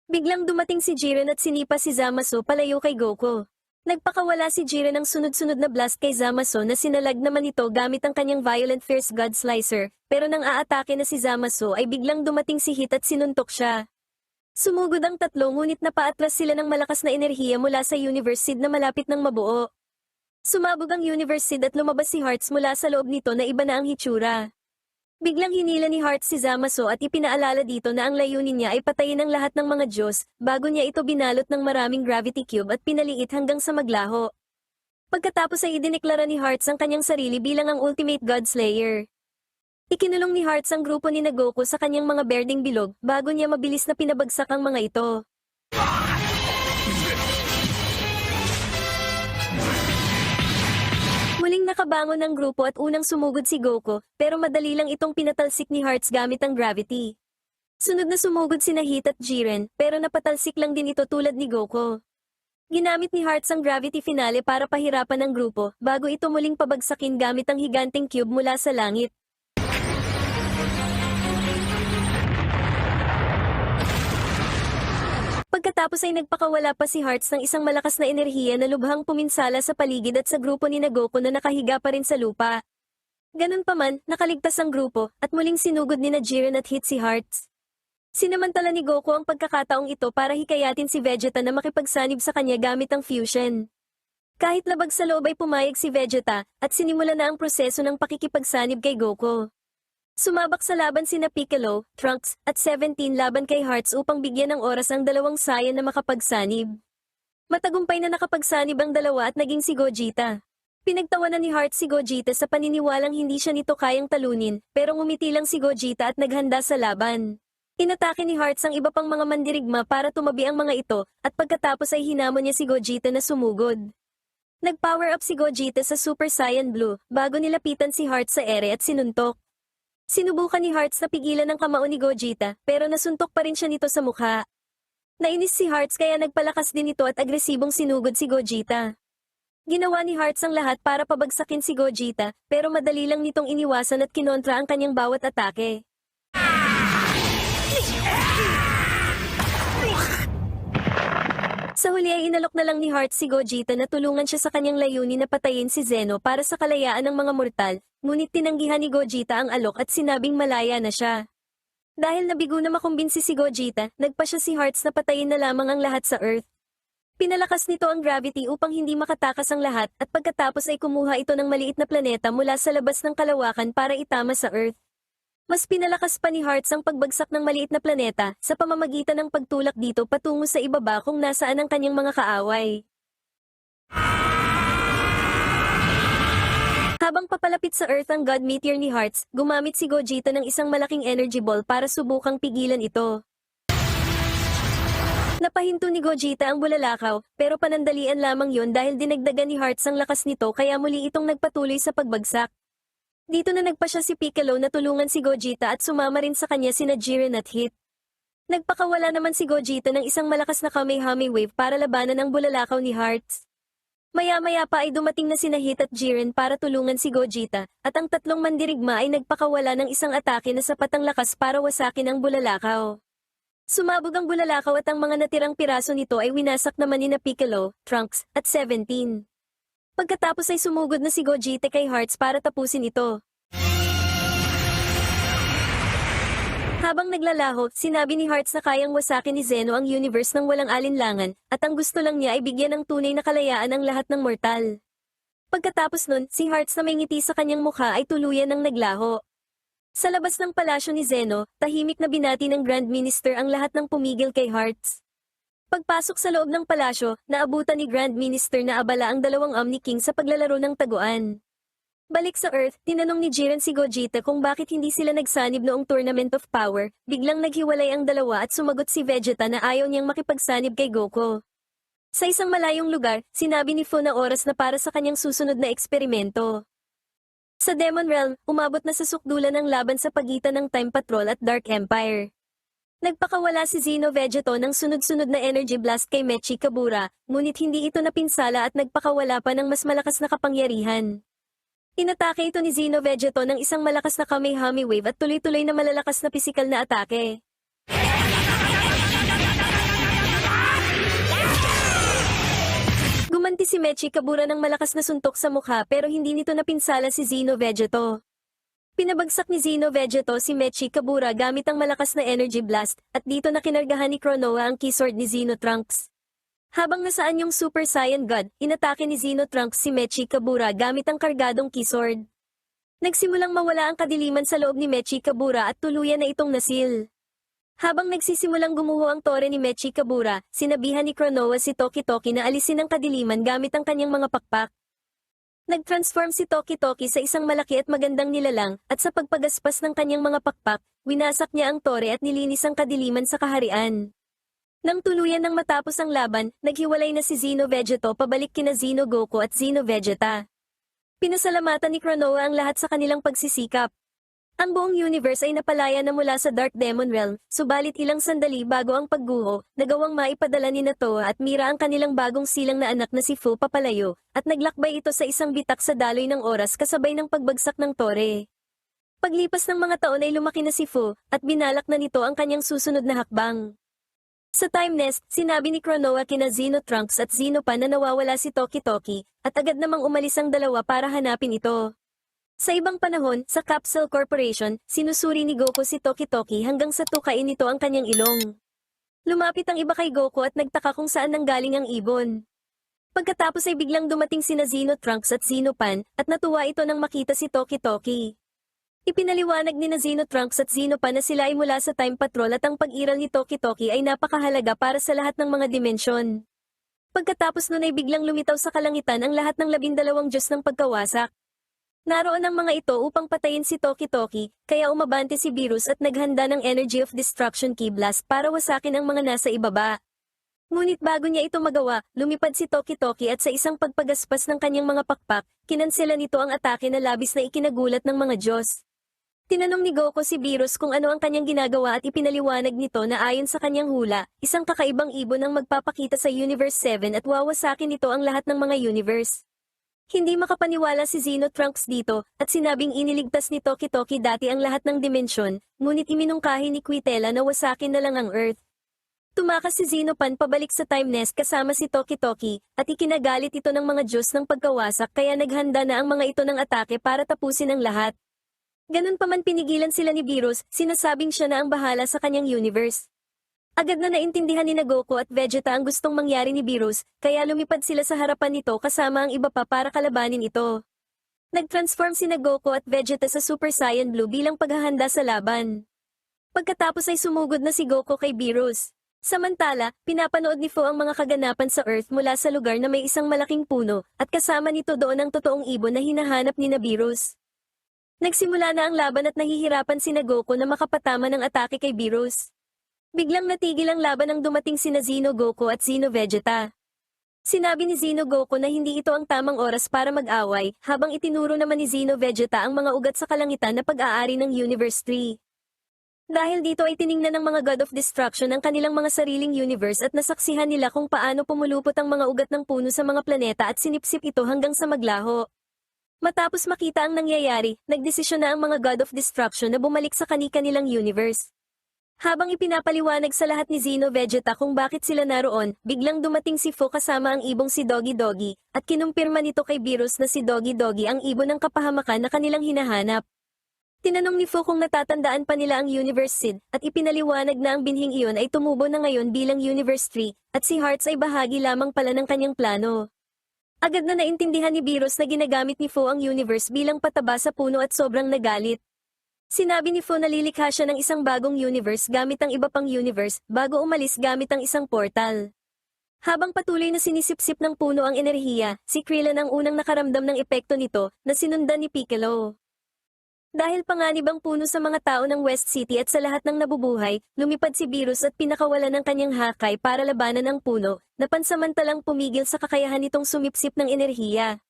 Biglang dumating si Jiren at sinipa si Zamasu palayo kay Goku. Nagpakawala si Jiren ng sunod-sunod na blast kay Zamasu na sinalag naman ito gamit ang kanyang Violent Fierce God Slicer, pero nang aatake na si Zamasu ay biglang dumating si Hit at sinuntok siya. Sumugod ang tatlo ngunit napaatras sila ng malakas na enerhiya mula sa Universe Seed na malapit ng mabuo. Sumabog ang Universe Seed at lumabas si Hearts mula sa loob nito na iba na ang hitsura. Biglang hinila ni Hearts si Zamasu at ipinaalala dito na ang layunin niya ay patayin ang lahat ng mga Diyos, bago niya ito binalot ng maraming gravity cube at pinaliit hanggang sa maglaho. Pagkatapos ay idineklara ni Hearts ang kanyang sarili bilang ang Ultimate God Slayer. Ikinulong ni Hearts ang grupo ni Goku sa kanyang mga berdeng bilog, bago niya mabilis na pinabagsak ang mga ito. Muling nakabangon ang grupo at unang sumugod si Goku, pero madali lang itong pinatalsik ni Hearts gamit ang gravity. Sunod na sumugod sina Hit at Jiren, pero napatalsik lang din ito tulad ni Goku. Ginamit ni Hearts ang gravity finale para pahirapan ang grupo, bago ito muling pabagsakin gamit ang higanteng cube mula sa langit. Pagkatapos ay nagpakawala pa si Hearts ng isang malakas na enerhiya na lubhang puminsala sa paligid at sa grupo ni Goku na nakahiga pa rin sa lupa. Ganun pa man, nakaligtas ang grupo, at muling sinugod ni Jiren at Hit si Hearts. Sinamantala ni Goku ang pagkakataong ito para hikayatin si Vegeta na makipagsanib sa kanya gamit ang fusion. Kahit labag sa loob ay pumayag si Vegeta, at sinimula na ang proseso ng pakikipagsanib kay Goku. Sumabak sa laban sina Piccolo, Trunks, at 17 laban kay Hearts upang bigyan ng oras ang dalawang Saiyan na makapagsanib. Matagumpay na nakapagsanib ang dalawa at naging si Gogeta. Pinagtawanan ni Hearts si Gogeta sa paniniwalang hindi siya nito kayang talunin, pero ngumiti lang si Gogeta at naghanda sa laban. Inatake ni Hearts ang iba pang mga mandirigma para tumabi ang mga ito, at pagkatapos ay hinamon niya si Gogeta na sumugod. Nag-power up si Gogeta sa Super Saiyan Blue, bago nilapitan si Hearts sa ere at sinuntok. Sinubukan ni Hearts na pigilan ang kamao ni Gogeta, pero nasuntok pa rin siya nito sa mukha. Nainis si Hearts kaya nagpalakas din ito at agresibong sinugod si Gogeta. Ginawa ni Hearts ang lahat para pabagsakin si Gogeta, pero madali lang nitong iniwasan at kinontra ang kanyang bawat atake. Sa huli ay inalok na lang ni Hearts si Gogeta na tulungan siya sa kanyang layunin na patayin si Zeno para sa kalayaan ng mga mortal, ngunit tinanggihan ni Gogeta ang alok at sinabing malaya na siya. Dahil nabigo na makumbinsi si Gogeta, nagpa siya si Hearts na patayin na lamang ang lahat sa Earth. Pinalakas nito ang gravity upang hindi makatakas ang lahat at pagkatapos ay kumuha ito ng maliit na planeta mula sa labas ng kalawakan para itama sa Earth. Mas pinalakas pa ni Hearts ang pagbagsak ng maliit na planeta sa pamamagitan ng pagtulak dito patungo sa ibaba kung nasaan ang kanyang mga kaaway. Habang papalapit sa Earth ang God Meteor ni Hearts, gumamit si Gogeta ng isang malaking energy ball para subukang pigilan ito. Napahinto ni Gogeta ang bulalakaw, pero panandalian lamang yon dahil dinagdagan ni Hearts ang lakas nito kaya muli itong nagpatuloy sa pagbagsak. Dito na nagpa siya si Piccolo na tulungan si Gogeta at sumama rin sa kanya sina Jiren at Hit. Nagpakawala naman si Gogeta ng isang malakas na Kamehameha Wave para labanan ang bulalakaw ni Hearts. Maya-maya pa ay dumating na sina Hit at Jiren para tulungan si Gogeta, at ang tatlong mandirigma ay nagpakawala ng isang atake na sapat ang lakas para wasakin ang bulalakaw. Sumabog ang bulalakaw at ang mga natirang piraso nito ay winasak naman ni Piccolo, Trunks, at 17. Pagkatapos ay sumugod na si Gogeta kay Hearts para tapusin ito. Habang naglalaho, sinabi ni Hearts na kayang wasakin ni Zeno ang universe ng walang alinlangan, at ang gusto lang niya ay bigyan ng tunay na kalayaan ang lahat ng mortal. Pagkatapos nun, si Hearts na may ngiti sa kanyang mukha ay tuluyan ng naglaho. Sa labas ng palasyo ni Zeno, tahimik na binati ng Grand Minister ang lahat ng pumigil kay Hearts. Pagpasok sa loob ng palasyo, naabutan ni Grand Minister na abala ang dalawang Omni King sa paglalaro ng taguan. Balik sa Earth, tinanong ni Jiren si Gogeta kung bakit hindi sila nagsanib noong Tournament of Power, biglang naghiwalay ang dalawa at sumagot si Vegeta na ayaw niyang makipagsanib kay Goku. Sa isang malayong lugar, sinabi ni Fu na oras na para sa kanyang susunod na eksperimento. Sa Demon Realm, umabot na sa sukdulan ng laban sa pagitan ng Time Patrol at Dark Empire. Nagpakawala si Xeno Vegeto ng sunod-sunod na energy blast kay Mechi Kabura, ngunit hindi ito napinsala at nagpakawala pa ng mas malakas na kapangyarihan. Inatake ito ni Xeno Vegeto ng isang malakas na Kamehameha Wave at tuloy-tuloy na malalakas na pisikal na atake. Gumanti si Mechi Kabura ng malakas na suntok sa mukha pero hindi nito napinsala si Xeno Vegeto. Pinabagsak ni Xeno Vegeto si Mechi Kabura gamit ang malakas na energy blast, at dito na kinargahan ni Kronoa ang keysword ni Xeno Trunks. Habang nasaan yung Super Saiyan God, inatake ni Xeno Trunks si Mechi Kabura gamit ang kargadong keysword. Nagsimulang mawala ang kadiliman sa loob ni Mechi Kabura at tuluyan na itong nasil. Habang nagsisimulang gumuho ang tore ni Mechi Kabura, sinabihan ni Kronoa si Toki Toki na alisin ang kadiliman gamit ang kanyang mga pakpak. Nag-transform si Toki Toki sa isang malaki at magandang nilalang, at sa pagpagaspas ng kanyang mga pakpak, winasak niya ang tore at nilinis ang kadiliman sa kaharian. Nang tuluyan ng matapos ang laban, naghiwalay na si Xeno Vegeto pabalik kina Xeno Goku at Xeno Vegeta. Pinasalamatan ni Kronoa ang lahat sa kanilang pagsisikap. Ang buong universe ay napalaya na mula sa Dark Demon Realm, subalit ilang sandali bago ang pagguho, nagawang maipadala ni Toa at Mira ang kanilang bagong silang na anak na si Fu papalayo, at naglakbay ito sa isang bitak sa daloy ng oras kasabay ng pagbagsak ng tore. Paglipas ng mga taon ay lumaki na si Fu, at binalak na nito ang kanyang susunod na hakbang. Sa Time Nest, sinabi ni Kronoa kina Xeno Trunks at Xeno Pan na nawawala si Toki Toki, at agad namang umalis ang dalawa para hanapin ito. Sa ibang panahon, sa Capsule Corporation, sinusuri ni Goku si Toki Toki hanggang sa tukain nito ang kanyang ilong. Lumapit ang iba kay Goku at nagtaka kung saan nanggaling ang ibon. Pagkatapos ay biglang dumating sina Zeno Trunks at Zeno Pan, at natuwa ito nang makita si Toki Toki. Ipinaliwanag ni na Zeno Trunks at Zeno Pan na sila ay mula sa Time Patrol at ang pag-iral ni Toki Toki ay napakahalaga para sa lahat ng mga dimensyon. Pagkatapos nun ay biglang lumitaw sa kalangitan ang lahat ng 12 Diyos ng pagkawasak. Naroon ang mga ito upang patayin si Toki Toki, kaya umabante si Beerus at naghanda ng Energy of Destruction Ki Blast para wasakin ang mga nasa ibaba. Ngunit bago niya ito magawa, lumipad si Toki Toki at sa isang pagpagaspas ng kanyang mga pakpak, kinansela nito ang atake na labis na ikinagulat ng mga Diyos. Tinanong ni Goku si Beerus kung ano ang kanyang ginagawa at ipinaliwanag nito na ayon sa kanyang hula, isang kakaibang ibon ang magpapakita sa Universe 7 at wawasakin nito ang lahat ng mga universe. Hindi makapaniwala si Zeno Trunks dito, at sinabing iniligtas ni Toki Toki dati ang lahat ng dimensyon, ngunit iminungkahi ni Quitela na wasakin na lang ang Earth. Tumakas si Zeno Pan pabalik sa Time Nest kasama si Toki Toki, at ikinagalit ito ng mga Diyos ng pagkawasak kaya naghanda na ang mga ito ng atake para tapusin ang lahat. Ganun pa man pinigilan sila ni Beerus, sinasabing siya na ang bahala sa kanyang universe. Agad na naintindihan ni Goku at Vegeta ang gustong mangyari ni Beerus, kaya lumipad sila sa harapan nito kasama ang iba pa para kalabanin ito. Nag-transform si Goku at Vegeta sa Super Saiyan Blue bilang paghahanda sa laban. Pagkatapos ay sumugod na si Goku kay Beerus. Samantala, pinapanood ni Fu ang mga kaganapan sa Earth mula sa lugar na may isang malaking puno, at kasama nito doon ang totoong ibon na hinahanap ni Beerus. Nagsimula na ang laban at nahihirapan si Goku na makapatama ng atake kay Beerus. Biglang natigil ang laban nang dumating sina Zeno Goku at Zeno Vegeta. Sinabi ni Zeno Goku na hindi ito ang tamang oras para mag-away, habang itinuro naman ni Zeno Vegeta ang mga ugat sa kalangitan na pag-aari ng Universe 3. Dahil dito ay tiningnan ng mga God of Destruction ang kanilang mga sariling universe at nasaksihan nila kung paano pumulupot ang mga ugat ng puno sa mga planeta at sinipsip ito hanggang sa maglaho. Matapos makita ang nangyayari, nagdesisyon na ang mga God of Destruction na bumalik sa kani-kanilang universe. Habang ipinapaliwanag sa lahat ni Zeno Vegeta kung bakit sila naroon, biglang dumating si Fu kasama ang ibong si Dogi Dogi, at kinumpirma nito kay Beerus na si Dogi Dogi ang ibon ng kapahamakan na kanilang hinahanap. Tinanong ni Fu kung natatandaan pa nila ang Universe Seed, at ipinaliwanag na ang binhing iyon ay tumubo na ngayon bilang Universe 3, at si Hearts ay bahagi lamang pala ng kanyang plano. Agad na naintindihan ni Beerus na ginagamit ni Fu ang universe bilang pataba sa puno at sobrang nagalit. Sinabi ni Fu na lilikha siya ng isang bagong universe gamit ang iba pang universe bago umalis gamit ang isang portal. Habang patuloy na sinisipsip ng puno ang enerhiya, si Krillin ang unang nakaramdam ng epekto nito na sinundan ni Piccolo. Dahil panganib ang puno sa mga tao ng West City at sa lahat ng nabubuhay, lumipad si Beerus at pinakawalan ng kanyang hakay para labanan ang puno, na pansamantalang pumigil sa kakayahan nitong sumipsip ng enerhiya.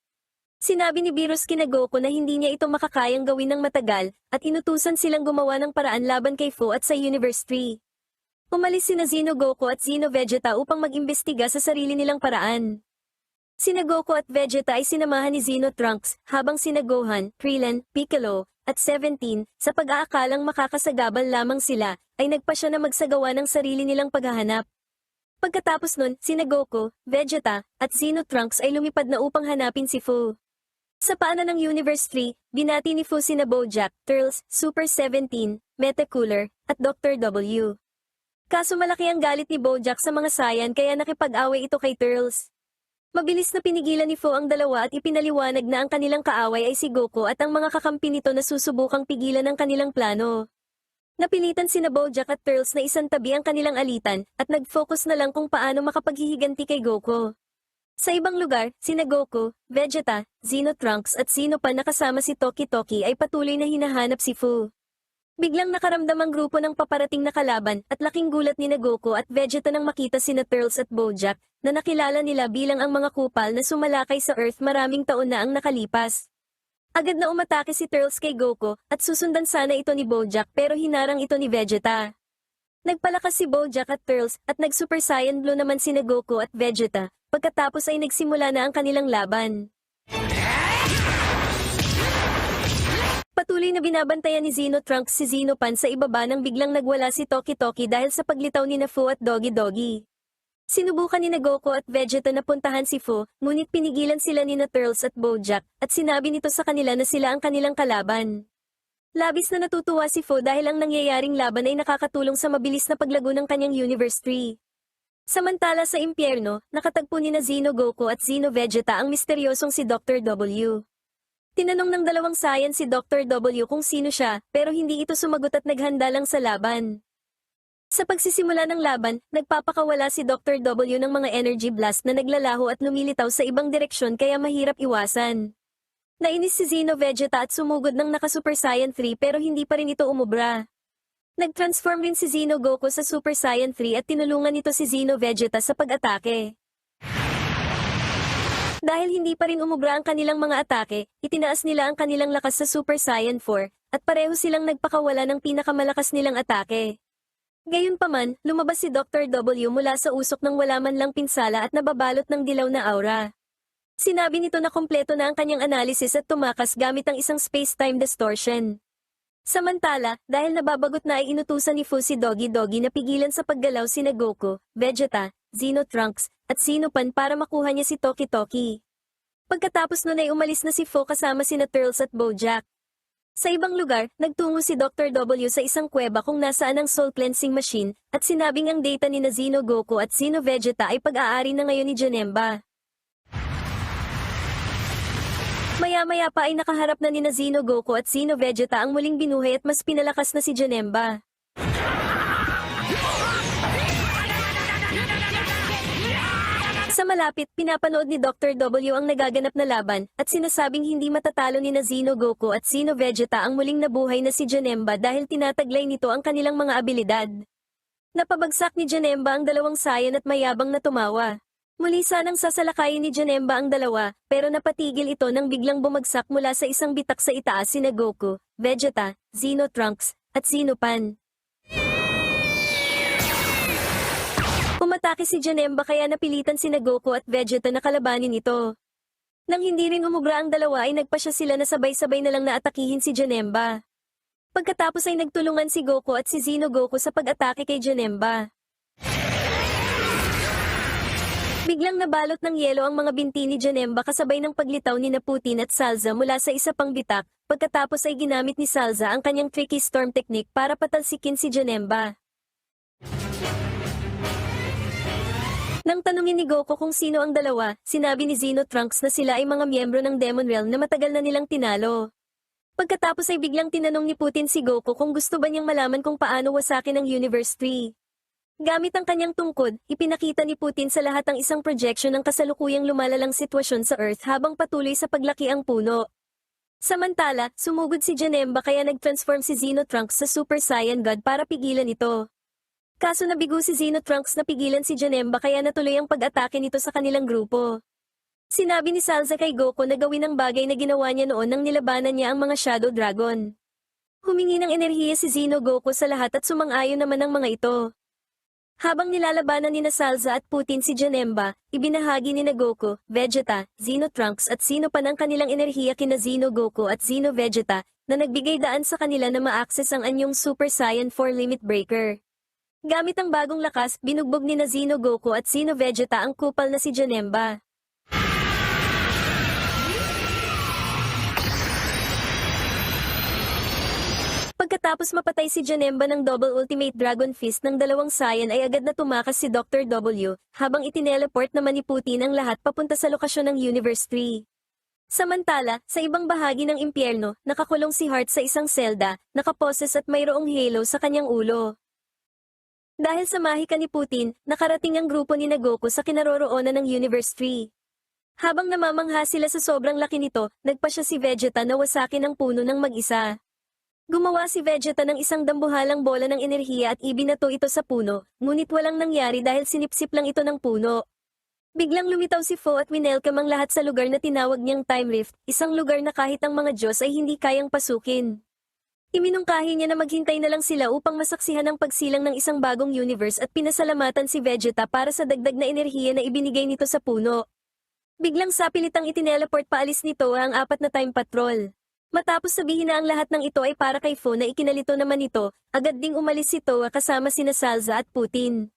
Sinabi ni Beerus kina Goku na hindi niya ito makakayang gawin ng matagal, at inutusan silang gumawa ng paraan laban kay Fu at sa Universe 3. Umalis sina Zeno Goku at Zeno Vegeta upang mag-imbestiga sa sarili nilang paraan. Sina Goku at Vegeta ay sinamahan ni Zeno Trunks, habang sina Gohan, Krillin, Piccolo, at 17, sa pag-aakalang makakasagabal lamang sila, ay nagpasya na magsagawa ng sarili nilang paghahanap. Pagkatapos nun, sina Goku, Vegeta, at Zeno Trunks ay lumipad na upang hanapin si Fu. Sa paanan ng Universe 3, binati ni Fu sina Bojack, Turles, Super 17, Metacooler, at Dr. W. Kaso malaki ang galit ni Bojack sa mga Saiyan kaya nakipag-away ito kay Turles. Mabilis na pinigilan ni Fu ang dalawa at ipinaliwanag na ang kanilang kaaway ay si Goku at ang mga kakampi nito na susubukang pigilan ang kanilang plano. Napilitan sina Bojack at Turles na isantabi ang kanilang alitan at nag-focus na lang kung paano makapaghihiganti kay Goku. Sa ibang lugar, sina Goku, Vegeta, Zeno Trunks at Zeno Pan na kasama si Toki Toki ay patuloy na hinahanap si Fu. Biglang nakaramdam ang grupo ng paparating na kalaban at laking gulat ni Goku at Vegeta nang makita sina Turles at Bojack na nakilala nila bilang ang mga kupal na sumalakay sa Earth maraming taon na ang nakalipas. Agad na umatake si Turles kay Goku at susundan sana ito ni Bojack pero hinarang ito ni Vegeta. Nagpalakas si Bojack at Turles at nag-Super Saiyan Blue naman sina Goku at Vegeta, pagkatapos ay nagsimula na ang kanilang laban. Patuloy na binabantayan ni Zeno Trunks si Zeno Pan sa ibaba nang biglang nagwala si Toki Toki dahil sa paglitaw ni Fu at Dogi Dogi. Sinubukan ni Goku at Vegeta na puntahan si Fu, ngunit pinigilan sila ni Turles at Bojack, at sinabi nito sa kanila na sila ang kanilang kalaban. Labis na natutuwa si Fu dahil ang nangyayaring laban ay nakakatulong sa mabilis na paglago ng kanyang Universe 3. Samantala sa impyerno, nakatagpo ni na Xeno Goku at Xeno Vegeta ang misteryosong si Dr. W. Tinanong ng dalawang science si Dr. W kung sino siya, pero hindi ito sumagot at naghanda lang sa laban. Sa pagsisimula ng laban, nagpapakawala si Dr. W ng mga energy blast na naglalaho at lumilitaw sa ibang direksyon kaya mahirap iwasan. Nainis si Xeno Vegeta at sumugod ng naka-Super Saiyan 3 pero hindi pa rin ito umubra. Nag-transform rin si Xeno Goku sa Super Saiyan 3 at tinulungan nito si Xeno Vegeta sa pag-atake. Dahil hindi pa rin umubra ang kanilang mga atake, itinaas nila ang kanilang lakas sa Super Saiyan 4, at pareho silang nagpakawala ng pinakamalakas nilang atake. Gayunpaman, lumabas si Dr. W mula sa usok ng wala man lang pinsala at nababalot ng dilaw na aura. Sinabi nito na kompleto na ang kanyang analysis at tumakas gamit ang isang space-time distortion. Samantala, dahil nababagot na ay inutusan ni Fu si Dogi Dogi na pigilan sa paggalaw sina Goku, Vegeta, Xeno Trunks, at Xeno Pan para makuha niya si Toki Toki. Pagkatapos nun ay umalis na si Fu kasama sina Turles at Bojack. Sa ibang lugar, nagtungo si Dr. W sa isang kuweba kung nasaan ang soul cleansing machine, at sinabing ang data ni na Xeno Goku at Xeno Vegeta ay pag-aari na ngayon ni Janemba. Maya-maya pa ay nakaharap na ni na Xeno Goku at Xeno Vegeta ang muling binuhay at mas pinalakas na si Janemba. Sa malapit, pinapanood ni Dr. W ang nagaganap na laban, at sinasabing hindi matatalo ni na Xeno Goku at Xeno Vegeta ang muling nabuhay na si Janemba dahil tinataglay nito ang kanilang mga abilidad. Napabagsak ni Janemba ang dalawang Saiyan at mayabang na tumawa. Muli sanang sasalakayin ni Janemba ang dalawa, pero napatigil ito nang biglang bumagsak mula sa isang bitak sa itaas sina Goku, Vegeta, Xeno Trunks, at Xeno Pan. Umatake si Janemba kaya napilitan sina Goku at Vegeta na kalabanin ito. Nang hindi rin umubra ang dalawa ay nagpasya sila na sabay-sabay na lang na atakihin si Janemba. Pagkatapos ay nagtulungan si Goku at si Xeno Goku sa pag-atake kay Janemba. Biglang nabalot ng yelo ang mga binti ni Janemba kasabay ng paglitaw ni na Putin at Salza mula sa isa pang bitak, pagkatapos ay ginamit ni Salza ang kanyang tricky storm technique para patalsikin si Janemba. Nang tanungin ni Goku kung sino ang dalawa, sinabi ni Xeno Trunks na sila ay mga miyembro ng Demon Realm na matagal na nilang tinalo. Pagkatapos ay biglang tinanong ni Putin si Goku kung gusto ba niyang malaman kung paano wasakin ang Universe 3. Gamit ang kanyang tungkod, ipinakita ni Putin sa lahat ang isang projection ng kasalukuyang lumalalang sitwasyon sa Earth habang patuloy sa paglaki ang puno. Samantala, sumugod si Janemba kaya nag-transform si Xeno Trunks sa Super Saiyan God para pigilan ito. Kaso nabigo si Xeno Trunks na pigilan si Janemba kaya natuloy ang pag-atake nito sa kanilang grupo. Sinabi ni Salza kay Goku na gawin ang bagay na ginawa niya noon nang nilabanan niya ang mga Shadow Dragon. Humingi ng enerhiya si Xeno Goku sa lahat at sumang-ayon naman ang mga ito. Habang nilalabanan ni na Salza at Putin si Janemba, ibinahagi ni na Goku, Vegeta, Xeno Trunks at Xeno Pan ang kanilang enerhiya kina Xeno Goku at Xeno Vegeta, na nagbigay daan sa kanila na ma-access ang anyong Super Saiyan 4 Limit Breaker. Gamit ang bagong lakas, binugbog ni na Xeno Goku at Xeno Vegeta ang kupal na si Janemba. Pagkatapos mapatay si Janemba ng Double Ultimate Dragon Fist ng dalawang Saiyan ay agad na tumakas si Dr. W, habang itineleport naman ni Putin ang lahat papunta sa lokasyon ng Universe 3. Samantala, sa ibang bahagi ng impyerno, nakakulong si Heart sa isang selda, nakaposes at mayroong halo sa kanyang ulo. Dahil sa mahika ni Putin, nakarating ang grupo ni na Goku sa kinaroroonan ng Universe 3. Habang namamangha sila sa sobrang laki nito, nagpasya si Vegeta na wasakin ang puno ng mag-isa. Gumawa si Vegeta ng isang dambuhalang bola ng enerhiya at ibinato ito sa puno, ngunit walang nangyari dahil sinipsip lang ito ng puno. Biglang lumitaw si Fu at winelcome ang lahat sa lugar na tinawag niyang Time Rift, isang lugar na kahit ang mga Diyos ay hindi kayang pasukin. Iminungkahi niya na maghintay na lang sila upang masaksihan ang pagsilang ng isang bagong universe at pinasalamatan si Vegeta para sa dagdag na enerhiya na ibinigay nito sa puno. Biglang sapilitang itineleport paalis nito ang 4 na time patrol. Matapos sabihin na ang lahat ng ito ay para kay Fu na ikinalito naman ito, agad ding umalis si Toa kasama sina Salza at Putin.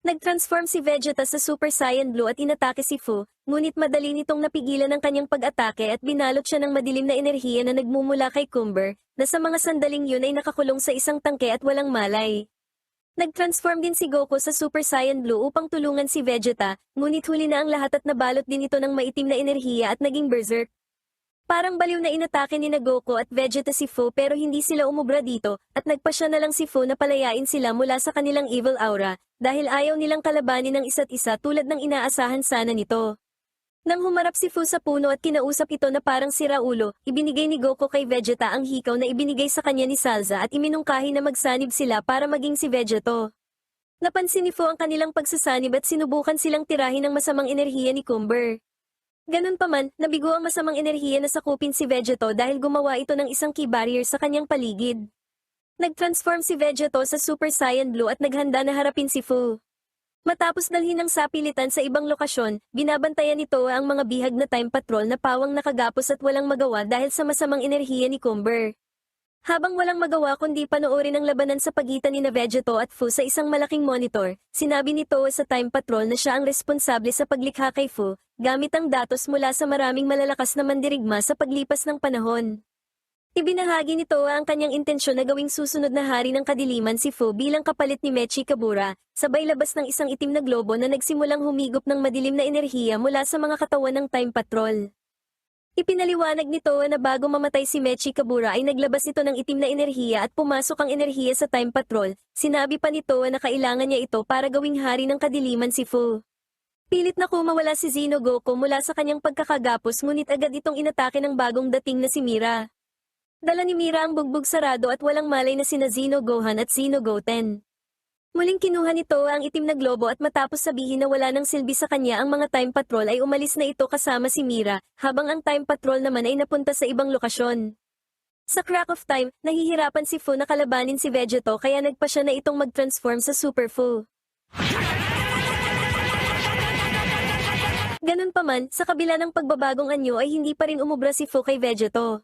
Nag-transform si Vegeta sa Super Saiyan Blue at inatake si Fu, ngunit madali nitong napigilan ang kanyang pag-atake at binalot siya ng madilim na enerhiya na nagmumula kay Cumber, na sa mga sandaling yun ay nakakulong sa isang tangke at walang malay. Nag-transform din si Goku sa Super Saiyan Blue upang tulungan si Vegeta, ngunit huli na ang lahat at nabalot din ito ng maitim na enerhiya at naging berserk. Parang baliw na inatake ni na Goku at Vegeta si Fu pero hindi sila umubra dito, at nagpasya na lang si Fu na palayain sila mula sa kanilang evil aura, dahil ayaw nilang kalabanin ng isa't isa tulad ng inaasahan sana nito. Nang humarap si Fu sa puno at kinausap ito na parang siraulo, ibinigay ni Goku kay Vegeta ang hikaw na ibinigay sa kanya ni Salza at iminungkahi na magsanib sila para maging si Vegeto. Napansin ni Fu ang kanilang pagsasanib at sinubukan silang tirahin ng masamang enerhiya ni Cumber. Ganun pa man, nabigo ang masamang enerhiya na sakupin si Vegeto dahil gumawa ito ng isang key barrier sa kanyang paligid. Nag-transform si Vegeto sa Super Saiyan Blue at naghanda na harapin si Fu. Matapos dalhin ng sapilitan sa ibang lokasyon, binabantayan nito ang mga bihag na time patrol na pawang nakagapos at walang magawa dahil sa masamang enerhiya ni Cumber. Habang walang magawa kundi panoorin ang labanan sa pagitan ni Vegeto at Fu sa isang malaking monitor, sinabi nito sa time patrol na siya ang responsable sa paglikha kay Fu, gamit ang datos mula sa maraming malalakas na mandirigma sa paglipas ng panahon. Ibinahagi nito ang kanyang intensyon na gawing susunod na hari ng kadiliman si Fu bilang kapalit ni Mechi Kabura, sabay labas ng isang itim na globo na nagsimulang humigop ng madilim na enerhiya mula sa mga katawan ng Time Patrol. Ipinaliwanag nito na bago mamatay si Mechi Kabura ay naglabas ito ng itim na enerhiya at pumasok ang enerhiya sa Time Patrol. Sinabi pa nito na kailangan niya ito para gawing hari ng kadiliman si Fu. Pilit na kumawala si Xeno Goku mula sa kanyang pagkakagapos ngunit agad itong inatake ng bagong dating na si Mira. Dala ni Mira ang bugbog sarado at walang malay na sina Xeno Gohan at Xeno Goten. Muling kinuha nito ang itim na globo at matapos sabihin na wala nang silbi sa kanya ang mga Time Patrol ay umalis na ito kasama si Mira, habang ang Time Patrol naman ay napunta sa ibang lokasyon. Sa crack of time, nahihirapan si Fu na kalabanin si Vegeto kaya nagpa siya na itong mag-transform sa Super Fu. Ganun pa man, sa kabila ng pagbabagong anyo ay hindi pa rin umubra si Fu kay Vegeto.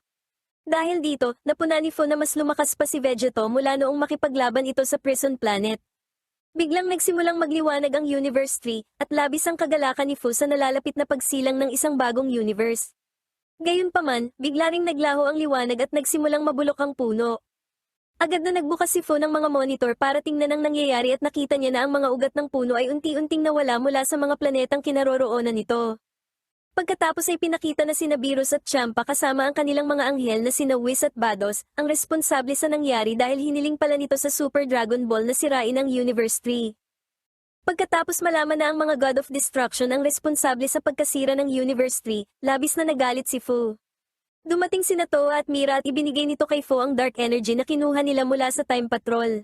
Dahil dito, napuna ni Fu na mas lumakas pa si Vegeto mula noong makipaglaban ito sa Prison Planet. Biglang nagsimulang magliwanag ang Universe 3, at labis ang kagalakan ni Fu sa nalalapit na pagsilang ng isang bagong universe. Gayunpaman, bigla ring naglaho ang liwanag at nagsimulang mabulok ang puno. Agad na nagbukas si Fu ng mga monitor para tingnan ang nangyayari at nakita niya na ang mga ugat ng puno ay unti-unting nawala mula sa mga planetang kinaroroonan nito. Pagkatapos ay pinakita na sina Beerus at Champa kasama ang kanilang mga anghel na sina Whis at Vados, ang responsable sa nangyari dahil hiniling pala nito sa Super Dragon Ball na sirain ang Universe 3. Pagkatapos malaman na ang mga God of Destruction ang responsable sa pagkasira ng Universe 3, labis na nagalit si Fu. Dumating sina Toa at Mira at ibinigay nito kay Fu ang Dark Energy na kinuha nila mula sa Time Patrol.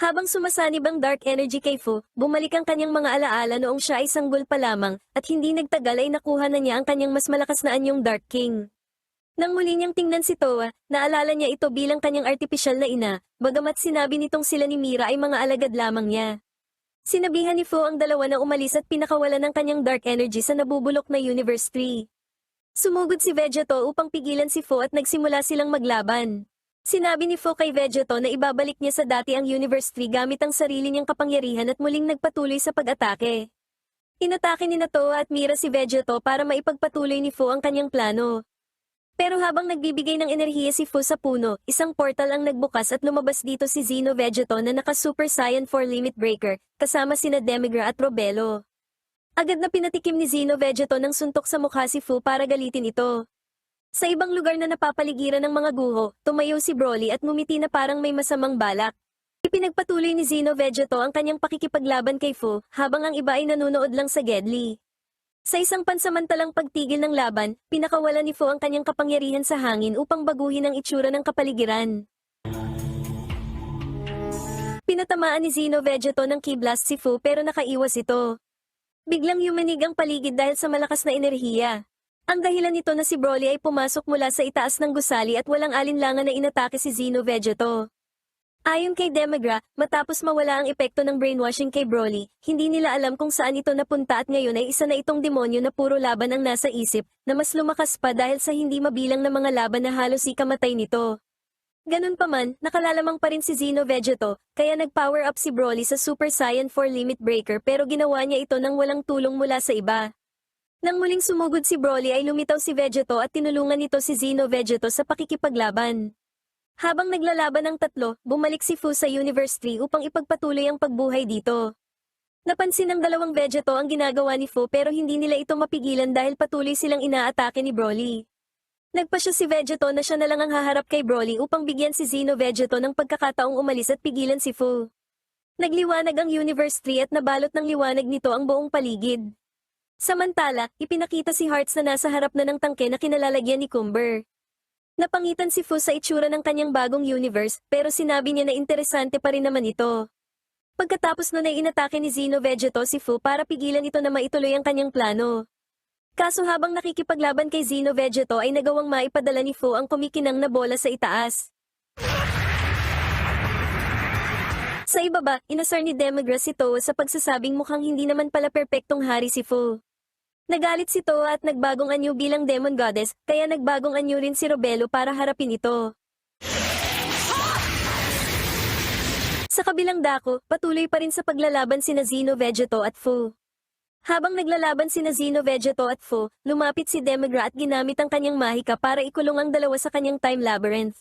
Habang sumasanib ang dark energy kay Fu, bumalik ang kanyang mga alaala noong siya ay sanggol pa lamang, at hindi nagtagal ay nakuha na niya ang kanyang mas malakas na anyong Dark King. Nang muli niyang tingnan si Toa, naalala niya ito bilang kanyang artipisyal na ina, bagamat sinabi nitong sila ni Mira ay mga alagad lamang niya. Sinabihan ni Fu ang dalawa na umalis at pinakawalan ng kanyang dark energy sa nabubulok na Universe 3. Sumugod si Vegeto upang pigilan si Fu at nagsimula silang maglaban. Sinabi ni Fu kay Vegeto na ibabalik niya sa dati ang Universe 3 gamit ang sarili niyang kapangyarihan at muling nagpatuloy sa pag-atake. Inatake ni Toa at Mira si Vegeto para maipagpatuloy ni Fu ang kanyang plano. Pero habang nagbibigay ng enerhiya si Fu sa puno, isang portal ang nagbukas at lumabas dito si Xeno Vegeto na naka-Super Saiyan 4 Limit Breaker, kasama sina Demigra at Robelo. Agad na pinatikim ni Xeno Vegeto ng suntok sa mukha si Fu para galitin ito. Sa ibang lugar na napapaligiran ng mga guho, tumayo si Broly at ngumiti na parang may masamang balak. Ipinagpatuloy ni Xeno Vegeto ang kanyang pakikipaglaban kay Fu, habang ang iba ay nanunood lang sa Gedli. Sa isang pansamantalang pagtigil ng laban, pinakawalan ni Fu ang kanyang kapangyarihan sa hangin upang baguhin ang itsura ng kapaligiran. Pinatamaan ni Xeno Vegeto ng Ki Blast si Fu pero nakaiwas ito. Biglang yumanig ang paligid dahil sa malakas na enerhiya. Ang dahilan nito na si Broly ay pumasok mula sa itaas ng gusali at walang alinlangan na inatake si Xeno Vegeto. Ayon kay Demigra, matapos mawala ang epekto ng brainwashing kay Broly, hindi nila alam kung saan ito napunta at ngayon ay isa na itong demonyo na puro laban ang nasa isip, na mas lumakas pa dahil sa hindi mabilang na mga laban na halos ikamatay nito. Ganun pa man, nakalalamang pa rin si Xeno Vegeto, kaya nag-power up si Broly sa Super Saiyan 4 Limit Breaker pero ginawa niya ito nang walang tulong mula sa iba. Nang muling sumugod si Broly ay lumitaw si Vegeto at tinulungan nito si Xeno Vegeto sa pakikipaglaban. Habang naglalaban ang tatlo, bumalik si Fu sa Universe 3 upang ipagpatuloy ang pagbuhay dito. Napansin ng dalawang Vegeto ang ginagawa ni Fu pero hindi nila ito mapigilan dahil patuloy silang inaatake ni Broly. Nagpasya si Vegeto na siya na lang ang haharap kay Broly upang bigyan si Xeno Vegeto ng pagkakataong umalis at pigilan si Fu. Nagliwanag ang Universe 3 at nabalot ng liwanag nito ang buong paligid. Samantala, ipinakita si Hearts na nasa harap na ng tangke na kinalalagyan ni Cumber. Napangitan si Fu sa itsura ng kanyang bagong universe pero sinabi niya na interesante pa rin naman ito. Pagkatapos nun ay inatake ni Xeno Vegeto si Fu para pigilan ito na maituloy ang kanyang plano. Kaso habang nakikipaglaban kay Xeno Vegeto ay nagawang maipadala ni Fu ang kumikinang na bola sa itaas. Sa ibaba, inasar ni Demigra si Toa sa pagsasabing mukhang hindi naman pala perpektong hari si Fu. Nagalit si Toa at nagbagong anyo bilang Demon Goddess, kaya nagbagong anyo rin si Robelo para harapin ito. Sa kabilang dako, patuloy pa rin sa paglalaban sina Xeno Vegeto at Fu. Habang naglalaban sina Xeno Vegeto at Fu, lumapit si Demigra at ginamit ang kanyang mahika para ikulong ang dalawa sa kanyang time labyrinth.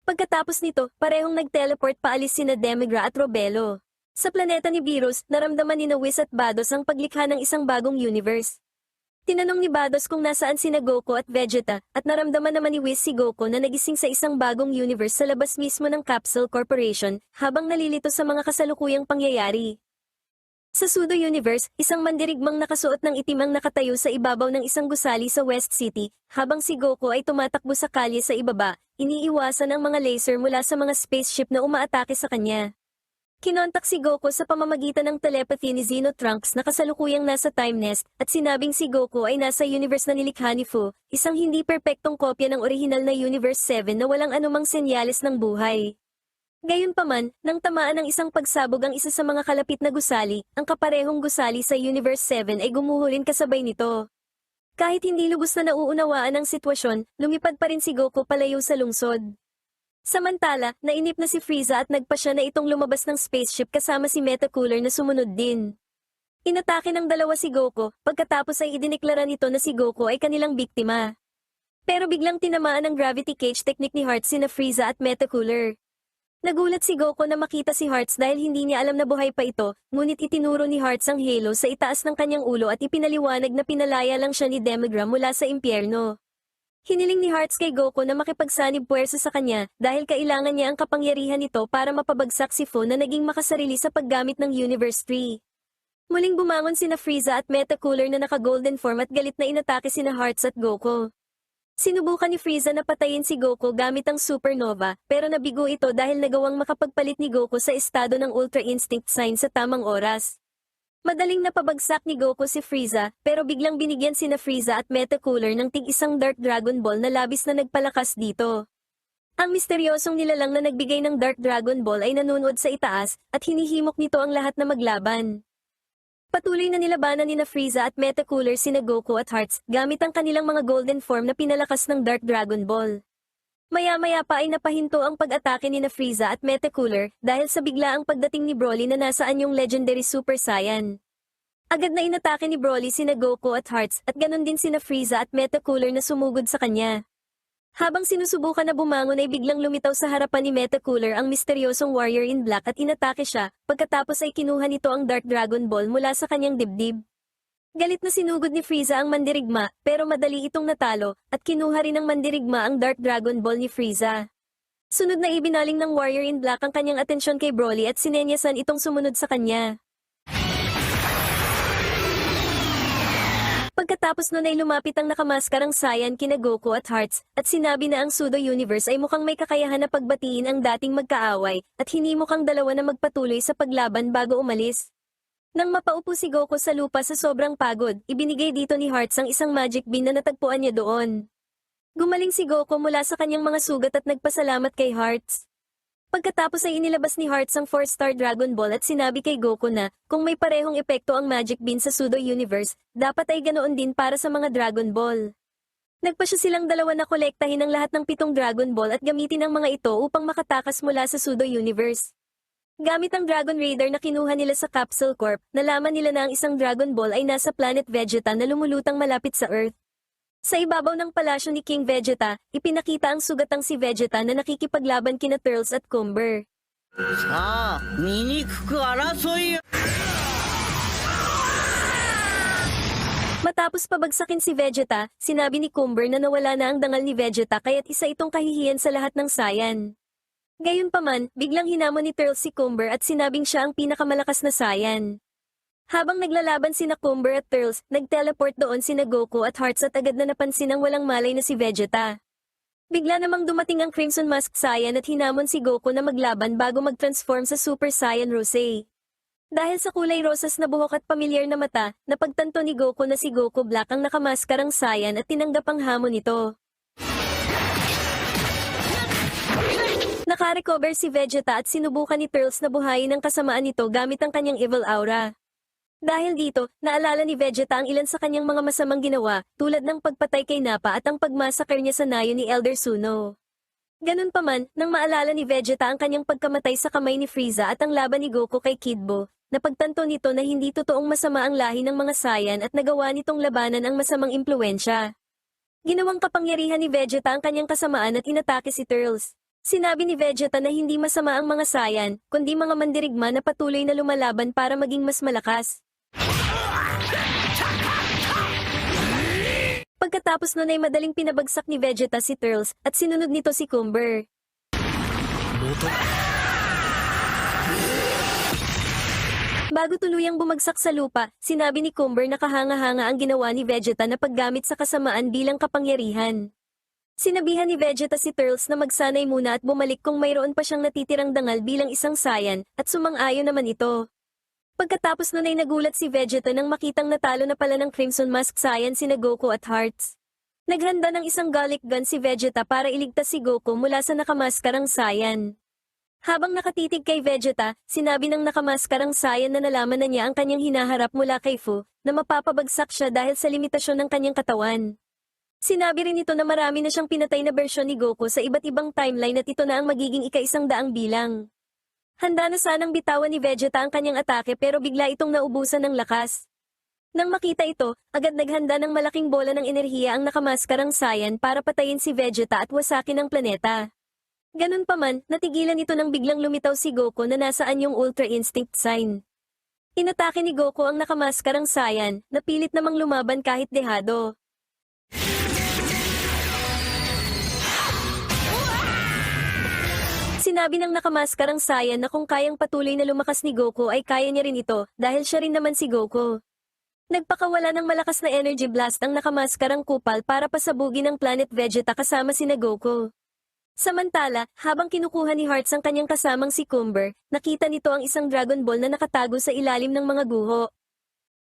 Pagkatapos nito, parehong nag-teleport paalis sina Demigra at Robelo. Sa planeta ni Beerus, naramdaman ni Whis at Vados ang paglikha ng isang bagong universe. Tinanong ni Vados kung nasaan sina Goku at Vegeta, at naramdaman naman ni Whis si Goku na nagising sa isang bagong universe sa labas mismo ng Capsule Corporation, habang nalilito sa mga kasalukuyang pangyayari. Sa Pseudo Universe, isang mandirigmang nakasuot ng itim ang nakatayo sa ibabaw ng isang gusali sa West City, habang si Goku ay tumatakbo sa kalye sa ibaba, iniiwasan ang mga laser mula sa mga spaceship na umaatake sa kanya. Kinontak si Goku sa pamamagitan ng telepathy ni Xeno Trunks na kasalukuyang nasa Time Nest, at sinabing si Goku ay nasa universe na nilikha ni Fu, isang hindi perpektong kopya ng orihinal na Universe 7 na walang anumang senyales ng buhay. Gayunpaman, nang tamaan ng isang pagsabog ang isa sa mga kalapit na gusali, ang kaparehong gusali sa Universe 7 ay gumuho rin kasabay nito. Kahit hindi lubos na nauunawaan ang sitwasyon, lumipad pa rin si Goku palayo sa lungsod. Samantala, nainip na si Frieza at nagpasya na itong lumabas ng spaceship kasama si Metacooler na sumunod din. Inatake ng dalawa si Goku, pagkatapos ay idineklara nito na si Goku ay kanilang biktima. Pero biglang tinamaan ng gravity cage technique ni Hearts sina Frieza at Metacooler. Nagulat si Goku na makita si Hearts dahil hindi niya alam na buhay pa ito, ngunit itinuro ni Hearts ang halo sa itaas ng kanyang ulo at ipinaliwanag na pinalaya lang siya ni Demigra mula sa impyerno. Hiniling ni Hearts kay Goku na makipagsanib puwersa sa kanya dahil kailangan niya ang kapangyarihan nito para mapabagsak si Fu na naging makasarili sa paggamit ng Universe 3. Muling bumangon sina Frieza at Metacooler na naka-golden form at galit na inatake sina Hearts at Goku. Sinubukan ni Frieza na patayin si Goku gamit ang Supernova, pero nabigo ito dahil nagawang makapagpalit ni Goku sa estado ng Ultra Instinct Sign sa tamang oras. Madaling napabagsak ni Goku si Frieza, pero biglang binigyan sina Frieza at Metacooler ng tig-isang Dark Dragon Ball na labis na nagpalakas dito. Ang misteryosong nilalang na nagbigay ng Dark Dragon Ball ay nanunod sa itaas, at hinihimok nito ang lahat na maglaban. Patuloy na nilabanan ni Frieza at Metacooler sina Goku at Hearts, gamit ang kanilang mga golden form na pinalakas ng Dark Dragon Ball. Maya-maya pa ay napahinto ang pag-atake ni Frieza at Metacooler dahil sa biglaang pagdating ni Broly na nasaan yung legendary Super Saiyan. Agad na inatake ni Broly sina Goku at Hearts at ganon din sina Frieza at Metacooler na sumugod sa kanya. Habang sinusubukan na bumangon ay biglang lumitaw sa harapan ni Metacooler ang misteryosong Warrior in Black at inatake siya, pagkatapos ay kinuha nito ang Dark Dragon Ball mula sa kanyang dibdib. Galit na sinugod ni Frieza ang mandirigma, pero madali itong natalo, at kinuha rin ng mandirigma ang Dark Dragon Ball ni Frieza. Sunod na ibinaling ng Warrior in Black ang kanyang atensyon kay Broly at sinenyasan itong sumunod sa kanya. Pagkatapos nun ay lumapit ang nakamaskarang Saiyan kina Goku at Hearts, at sinabi na ang Pseudo Universe ay mukhang may kakayahan na pagbatiin ang dating magkaaway, at hinimok ang dalawa na magpatuloy sa paglaban bago umalis. Nang mapaupo si Goku sa lupa sa sobrang pagod, ibinigay dito ni Hearts ang isang magic bean na natagpuan niya doon. Gumaling si Goku mula sa kanyang mga sugat at nagpasalamat kay Hearts. Pagkatapos ay inilabas ni Hearts ang 4-star Dragon Ball at sinabi kay Goku na, kung may parehong epekto ang magic bean sa Pseudo Universe, dapat ay ganoon din para sa mga Dragon Ball. Nagpasya silang dalawa na kolektahin ang lahat ng 7 Dragon Ball at gamitin ang mga ito upang makatakas mula sa Pseudo Universe. Gamit ang Dragon Raider na kinuha nila sa Capsule Corp, nalaman nila na ang isang Dragon Ball ay nasa planet Vegeta na lumulutang malapit sa Earth. Sa ibabaw ng palasyo ni King Vegeta, ipinakita ang sugatang si Vegeta na nakikipaglaban kina Turles at Cumber. さあ醜く争いよ Matapos pabagsakin si Vegeta, sinabi ni Cumber na nawala na ang dangal ni Vegeta kaya't isa itong kahihiyan sa lahat ng Saiyan. Gayunpaman, biglang hinamon ni Turles si Cumber at sinabing siya ang pinakamalakas na Saiyan. Habang naglalaban sina Cumber at Turles, nag-teleport doon sina Goku at Hearts at agad na napansin ang walang malay na si Vegeta. Bigla namang dumating ang Crimson Mask Saiyan at hinamon si Goku na maglaban bago mag-transform sa Super Saiyan Rose. Dahil sa kulay rosas na buhok at pamilyar na mata, napagtanto ni Goku na si Goku Black ang nakamaskarang Saiyan at tinanggap ang hamon nito. Nakarecover si Vegeta at sinubukan ni Turles na buhayin ang kasamaan nito gamit ang kanyang evil aura. Dahil dito, naalala ni Vegeta ang ilan sa kanyang mga masamang ginawa, tulad ng pagpatay kay Nappa at ang pagmassacre niya sa nayo ni Elder Suno. Ganun pa man, nang maalala ni Vegeta ang kanyang pagkamatay sa kamay ni Frieza at ang laban ni Goku kay Kid Buu, napagtanto nito na hindi totoong masama ang lahi ng mga Saiyan at nagawa nitong labanan ang masamang impluensya. Ginawang kapangyarihan ni Vegeta ang kanyang kasamaan at inatake si Turles. Sinabi ni Vegeta na hindi masama ang mga Saiyan, kundi mga mandirigma na patuloy na lumalaban para maging mas malakas. Pagkatapos nun ay madaling pinabagsak ni Vegeta si Turles at sinunod nito si Cumber. Bago tuluyang bumagsak sa lupa, sinabi ni Cumber na kahanga-hanga ang ginawa ni Vegeta na paggamit sa kasamaan bilang kapangyarihan. Sinabihan ni Vegeta si Turles na magsanay muna at bumalik kung mayroon pa siyang natitirang dangal bilang isang Saiyan, at sumang-ayon naman ito. Pagkatapos nun ay nagulat si Vegeta nang makitang natalo na pala ng Crimson Mask Saiyan sina Goku at Hearts. Naghanda ng isang Galick Gun si Vegeta para iligtas si Goku mula sa nakamaskarang Saiyan. Habang nakatitig kay Vegeta, sinabi ng nakamaskarang Saiyan na nalaman na niya ang kanyang hinaharap mula kay Fu, na mapapabagsak siya dahil sa limitasyon ng kanyang katawan. Sinabi rin nito na marami na siyang pinatay na bersyon ni Goku sa iba't ibang timeline at ito na ang magiging ika-100 bilang. Handa na sanang bitawan ni Vegeta ang kanyang atake pero bigla itong naubusan ng lakas. Nang makita ito, agad naghanda ng malaking bola ng enerhiya ang nakamaskarang Saiyan para patayin si Vegeta at wasakin ang planeta. Ganun pa man, natigilan ito nang biglang lumitaw si Goku na nasaan yung Ultra Instinct sign. Inatake ni Goku ang nakamaskarang Saiyan, napilit namang lumaban kahit dehado. Sinabi ng nakamaskarang Saiyan na kung kayang patuloy na lumakas ni Goku ay kaya niya rin ito dahil siya rin naman si Goku. Nagpakawala ng malakas na energy blast ang nakamaskarang kupal para pasabugin ang planet Vegeta kasama sina Goku. Samantala, habang kinukuha ni Hearts ang kanyang kasamang si Cumber, nakita nito ang isang Dragon Ball na nakatago sa ilalim ng mga guho.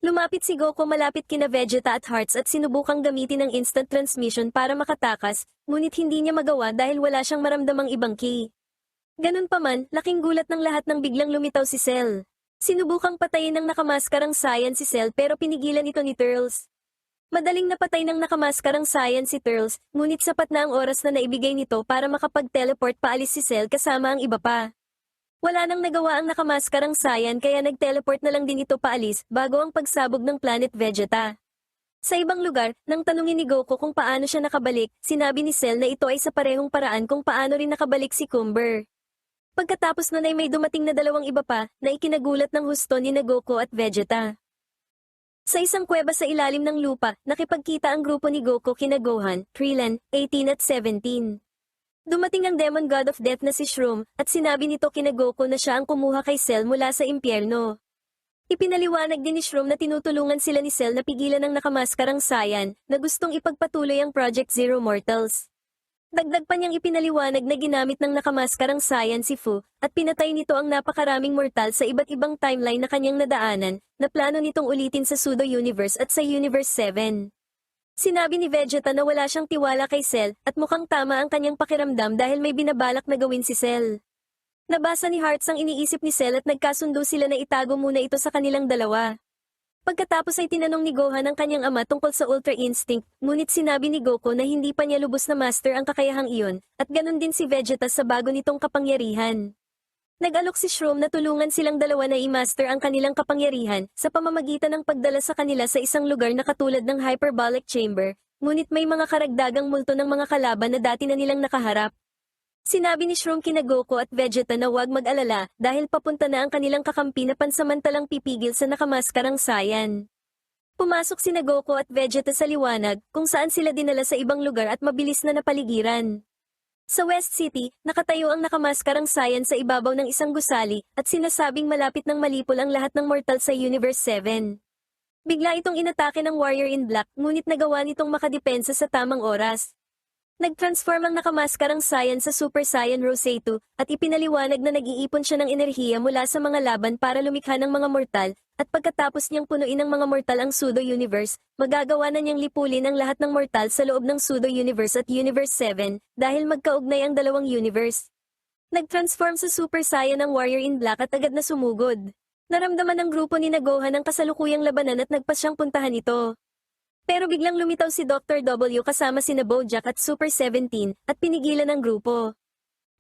Lumapit si Goku malapit kina Vegeta at Hearts at sinubukang gamitin ang instant transmission para makatakas, ngunit hindi niya magawa dahil wala siyang maramdamang ibang ki. Ganun pa man, laking gulat ng lahat nang biglang lumitaw si Cell. Sinubukang patayin ng nakamaskarang Saiyan si Cell pero pinigilan ito ni Turles. Madaling napatay ng nakamaskarang Saiyan si Turles, ngunit sapat na ang oras na naibigay nito para makapag-teleport paalis si Cell kasama ang iba pa. Wala nang nagawa ang nakamaskarang Saiyan kaya nag-teleport na lang din ito paalis bago ang pagsabog ng planet Vegeta. Sa ibang lugar, nang tanungin ni Goku kung paano siya nakabalik, sinabi ni Cell na ito ay sa parehong paraan kung paano rin nakabalik si Cumber. Pagkatapos nun ay may dumating na dalawang iba pa na ikinagulat ng husto ni Goku at Vegeta. Sa isang kuweba sa ilalim ng lupa, nakipagkita ang grupo ni Goku kina Gohan, Krillin, 18 at 17. Dumating ang Demon God of Death na si Shroom at sinabi nito kina Goku na siya ang kumuha kay Cell mula sa impyerno. Ipinaliwanag din ni Shroom na tinutulungan sila ni Cell na pigilan ng nakamaskarang Saiyan na gustong ipagpatuloy ang Project Zero Mortals. Dagdag pa niyang ipinaliwanag na ginamit ng nakamaskarang Saiyan si Fu, at pinatay nito ang napakaraming mortal sa iba't ibang timeline na kanyang nadaanan, na plano nitong ulitin sa Pseudo-Universe at sa Universe 7. Sinabi ni Vegeta na wala siyang tiwala kay Cell, at mukhang tama ang kanyang pakiramdam dahil may binabalak na gawin si Cell. Nabasa ni Hearts ang iniisip ni Cell at nagkasundo sila na itago muna ito sa kanilang dalawa. Pagkatapos ay tinanong ni Gohan ang kanyang ama tungkol sa Ultra Instinct, ngunit sinabi ni Goku na hindi pa niya lubos na master ang kakayahang iyon, at ganun din si Vegeta sa bago nitong kapangyarihan. Nag-alok si Shroom na tulungan silang dalawa na i-master ang kanilang kapangyarihan sa pamamagitan ng pagdala sa kanila sa isang lugar na katulad ng Hyperbolic Chamber, ngunit may mga karagdagang multo ng mga kalaban na dati na nilang nakaharap. Sinabi ni Shroom kina Goku at Vegeta na huwag mag-alala dahil papunta na ang kanilang kakampi na pansamantalang pipigil sa nakamaskarang Saiyan. Pumasok sina Goku at Vegeta sa liwanag kung saan sila dinala sa ibang lugar at mabilis na napaligiran. Sa West City, nakatayo ang nakamaskarang Saiyan sa ibabaw ng isang gusali at sinasabing malapit ng malipol ang lahat ng mortal sa Universe 7. Bigla itong inatake ng Warrior in Black ngunit nagawa nitong makadepensa sa tamang oras. Nag-transform ang nakamaskarang Saiyan sa Super Saiyan Rosei 2 at ipinaliwanag na nag-iipon siya ng enerhiya mula sa mga laban para lumikha ng mga mortal at pagkatapos niyang punuin ng mga mortal ang pseudo-universe, magagawa na niyang lipulin ang lahat ng mortal sa loob ng pseudo-universe at Universe 7 dahil magkaugnay ang dalawang universe. Nag-transform sa Super Saiyan ang Warrior in Black at agad na sumugod. Naramdaman ng grupo ni Gohan ang kasalukuyang labanan at nagpasyang puntahan ito. Pero biglang lumitaw si Dr. W kasama sina Bojack at Super 17 at pinigilan ng grupo.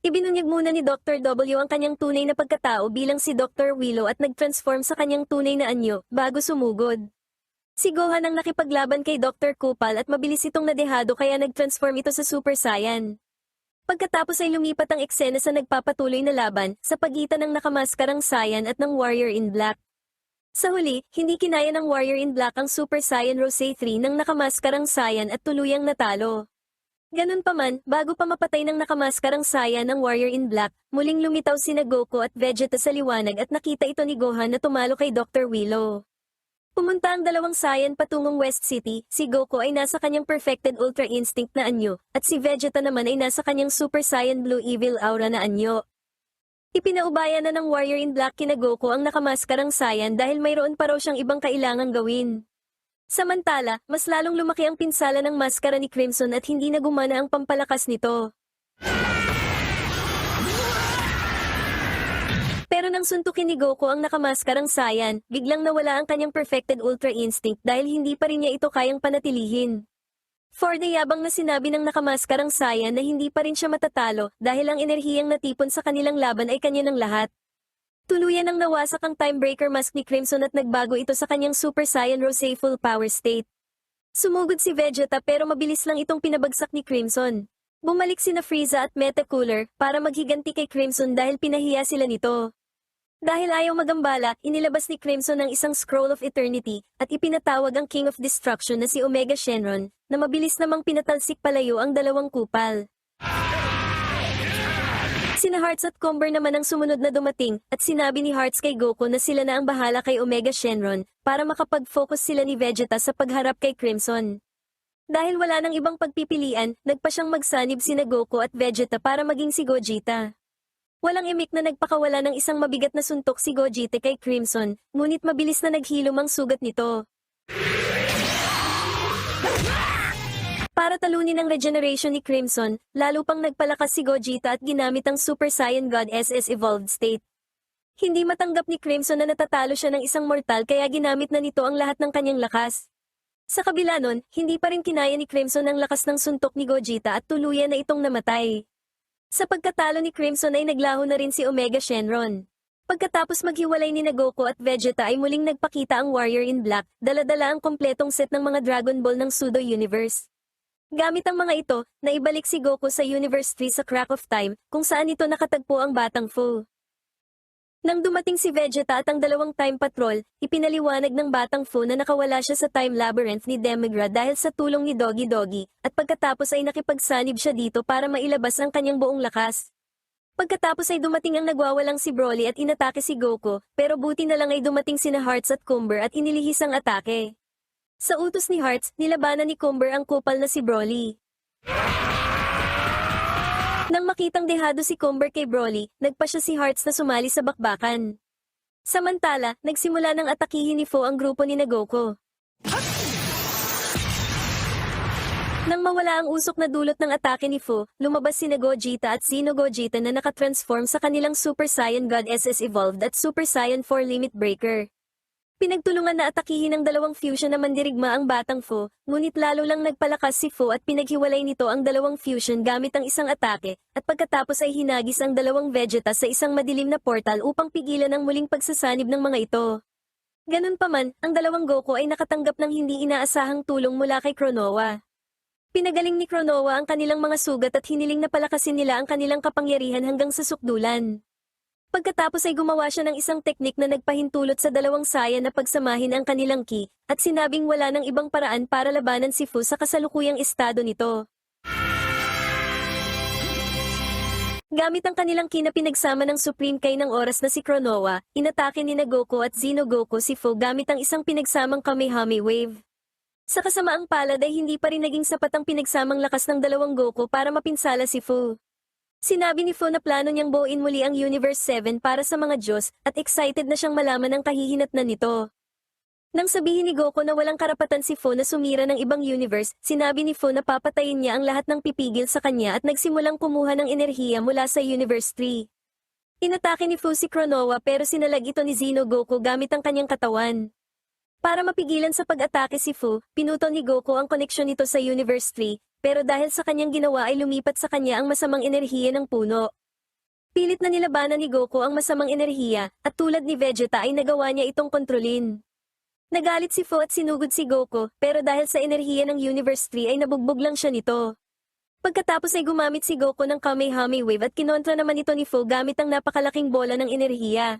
Ibinunyag muna ni Dr. W ang kanyang tunay na pagkatao bilang si Dr. Willow at nag-transform sa kanyang tunay na anyo bago sumugod. Si Gohan ang nakipaglaban kay Dr. Kupal at mabilis itong nadehado kaya nag-transform ito sa Super Saiyan. Pagkatapos ay lumipat ang eksena sa nagpapatuloy na laban sa pagitan ng nakamaskarang Saiyan at ng Warrior in Black. Sa huli, hindi kinaya ng Warrior in Black ang Super Saiyan Rosei 3 ng nakamaskarang Saiyan at tuluyang natalo. Ganun pa man, bago pa mapatay ng nakamaskarang Saiyan ang Warrior in Black, muling lumitaw sina Goku at Vegeta sa liwanag at nakita ito ni Gohan na tumalo kay Dr. Willow. Pumunta ang dalawang Saiyan patungong West City, si Goku ay nasa kanyang Perfected Ultra Instinct na anyo, at si Vegeta naman ay nasa kanyang Super Saiyan Blue Evil Aura na anyo. Ipinaubaya na ng Warrior in Black kina Goku ang nakamaskarang Saiyan dahil mayroon pa raw siyang ibang kailangang gawin. Samantala, mas lalong lumaki ang pinsala ng maskara ni Crimson at hindi na gumana ang pampalakas nito. Pero nang suntukin ni Goku ang nakamaskarang Saiyan, biglang nawala ang kanyang Perfected Ultra Instinct dahil hindi pa rin niya ito kayang panatilihin. For the yabang na sinabi ng nakamaskarang Saiyan na hindi pa rin siya matatalo dahil ang enerhiyang natipon sa kanilang laban ay kanya ng lahat. Tuluyan ang nawasak ang Timebreaker Mask ni Crimson at nagbago ito sa kanyang Super Saiyan Rosei Full Power State. Sumugod si Vegeta pero mabilis lang itong pinabagsak ni Crimson. Bumalik sina Frieza at Metacooler para maghiganti kay Crimson dahil pinahiya sila nito. Dahil ayaw magambala, inilabas ni Crimson ang isang Scroll of Eternity at ipinatawag ang King of Destruction na si Omega Shenron, na mabilis namang pinatalsik palayo ang dalawang kupal. Sina Hearts at Comber naman ang sumunod na dumating at sinabi ni Hearts kay Goku na sila na ang bahala kay Omega Shenron para makapag-focus sila ni Vegeta sa pagharap kay Crimson. Dahil wala nang ibang pagpipilian, nagpa siyang magsanib sina Goku at Vegeta para maging si Gogeta. Walang imik na nagpakawala ng isang mabigat na suntok si Gogeta kay Crimson, ngunit mabilis na naghilom ang sugat nito. Para talunin ang regeneration ni Crimson, lalo pang nagpalakas si Gogeta at ginamit ang Super Saiyan God SS Evolved State. Hindi matanggap ni Crimson na natatalo siya ng isang mortal kaya ginamit na nito ang lahat ng kanyang lakas. Sa kabila nun, hindi pa rin kinaya ni Crimson ang lakas ng suntok ni Gogeta at tuluyan na itong namatay. Sa pagkatalo ni Crimson ay naglaho na rin si Omega Shenron. Pagkatapos maghiwalay ni Goku at Vegeta ay muling nagpakita ang Warrior in Black, dala-dala ang kompletong set ng mga Dragon Ball ng Pseudo-Universe. Gamit ang mga ito, naibalik si Goku sa Universe 3 sa Crack of Time, kung saan ito nakatagpo ang batang Fu. Nang dumating si Vegeta at ang dalawang Time Patrol, ipinaliwanag ng batang Fu na nakawala siya sa Time Labyrinth ni Demigra dahil sa tulong ni Dogi Dogi, at pagkatapos ay nakipagsanib siya dito para mailabas ang kanyang buong lakas. Pagkatapos ay dumating ang nagwawalang si Broly at inatake si Goku, pero buti na lang ay dumating sina Hearts at Cumber at inilihis ang atake. Sa utos ni Hearts, nilabanan ni Cumber ang kupal na si Broly. Nang makitang dehado si Cumber kay Broly, nagpa siya si Hearts na sumali sa bakbakan. Samantala, nagsimula ng atakihin ni Fu ang grupo ni Goku. Nang mawala ang usok na dulot ng atake ni Fu, lumabas sina Gogeta at Xeno Gogeta na nakatransform sa kanilang Super Saiyan God SS Evolved at Super Saiyan 4 Limit Breaker. Pinagtulungan na atakihin ng dalawang fusion na mandirigma ang batang Fu, ngunit lalo lang nagpalakas si Fu at pinaghiwalay nito ang dalawang fusion gamit ang isang atake, at pagkatapos ay hinagis ang dalawang Vegeta sa isang madilim na portal upang pigilan ang muling pagsasanib ng mga ito. Ganun pa man, ang dalawang Goku ay nakatanggap ng hindi inaasahang tulong mula kay Kronoa. Pinagaling ni Cronoa ang kanilang mga sugat at hiniling na palakasin nila ang kanilang kapangyarihan hanggang sa sukdulan. Pagkatapos ay gumawa siya ng isang teknik na nagpahintulot sa dalawang saya na pagsamahin ang kanilang ki, at sinabing wala ng ibang paraan para labanan si Fu sa kasalukuyang estado nito. Gamit ang kanilang ki na pinagsama ng Supreme Kai ng oras na si Cronoa, inatake ni Goku at Xenogoku si Fu gamit ang isang pinagsamang Kamehame Wave. Sa kasamaang palad ay hindi pa rin naging sapat ang pinagsamang lakas ng dalawang Goku para mapinsala si Fu. Sinabi ni Fu na plano niyang buuin muli ang Universe 7 para sa mga Diyos at excited na siyang malaman ang kahihinatnan nito. Nang sabihin ni Goku na walang karapatan si Fu na sumira ng ibang universe, sinabi ni Fu na papatayin niya ang lahat ng pipigil sa kanya at nagsimulang kumuha ng enerhiya mula sa Universe 3. Inatake ni Fu si Cronoa pero sinalag ito ni Xenogoku gamit ang kanyang katawan. Para mapigilan sa pag-atake si Fu, pinutol ni Goku ang koneksyon nito sa Universe 3, pero dahil sa kanyang ginawa ay lumipat sa kanya ang masamang enerhiya ng puno. Pilit na nilabanan ni Goku ang masamang enerhiya, at tulad ni Vegeta ay nagawa niya itong kontrolin. Nagalit si Fu at sinugod si Goku, pero dahil sa enerhiya ng Universe 3 ay nabugbog lang siya nito. Pagkatapos ay gumamit si Goku ng Kamehame Wave at kinontra naman ito ni Fu gamit ang napakalaking bola ng enerhiya.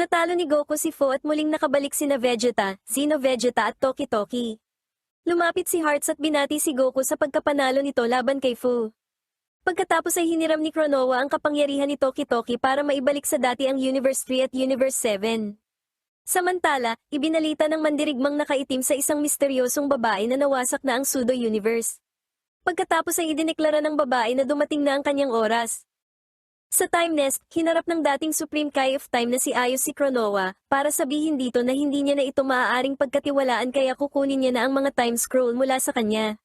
Natalo ni Goku si Fu at muling nakabalik sina Vegeta, Xeno Vegeta at Toki Toki. Lumapit si Hearts at binati si Goku sa pagkapanalo nito laban kay Fu. Pagkatapos ay hiniram ni Cronoa ang kapangyarihan ni Toki Toki para maibalik sa dati ang Universe 3 at Universe 7. Samantala, ibinalita ng mandirigmang nakaitim sa isang misteryosong babae na nawasak na ang pseudo-universe. Pagkatapos ay idineklara ng babae na dumating na ang kanyang oras. Sa Time Nest, hinarap ng dating Supreme Kai of Time na si Ayos si Cronoa, para sabihin dito na hindi niya na ito maaaring pagkatiwalaan kaya kukunin niya na ang mga time scroll mula sa kanya.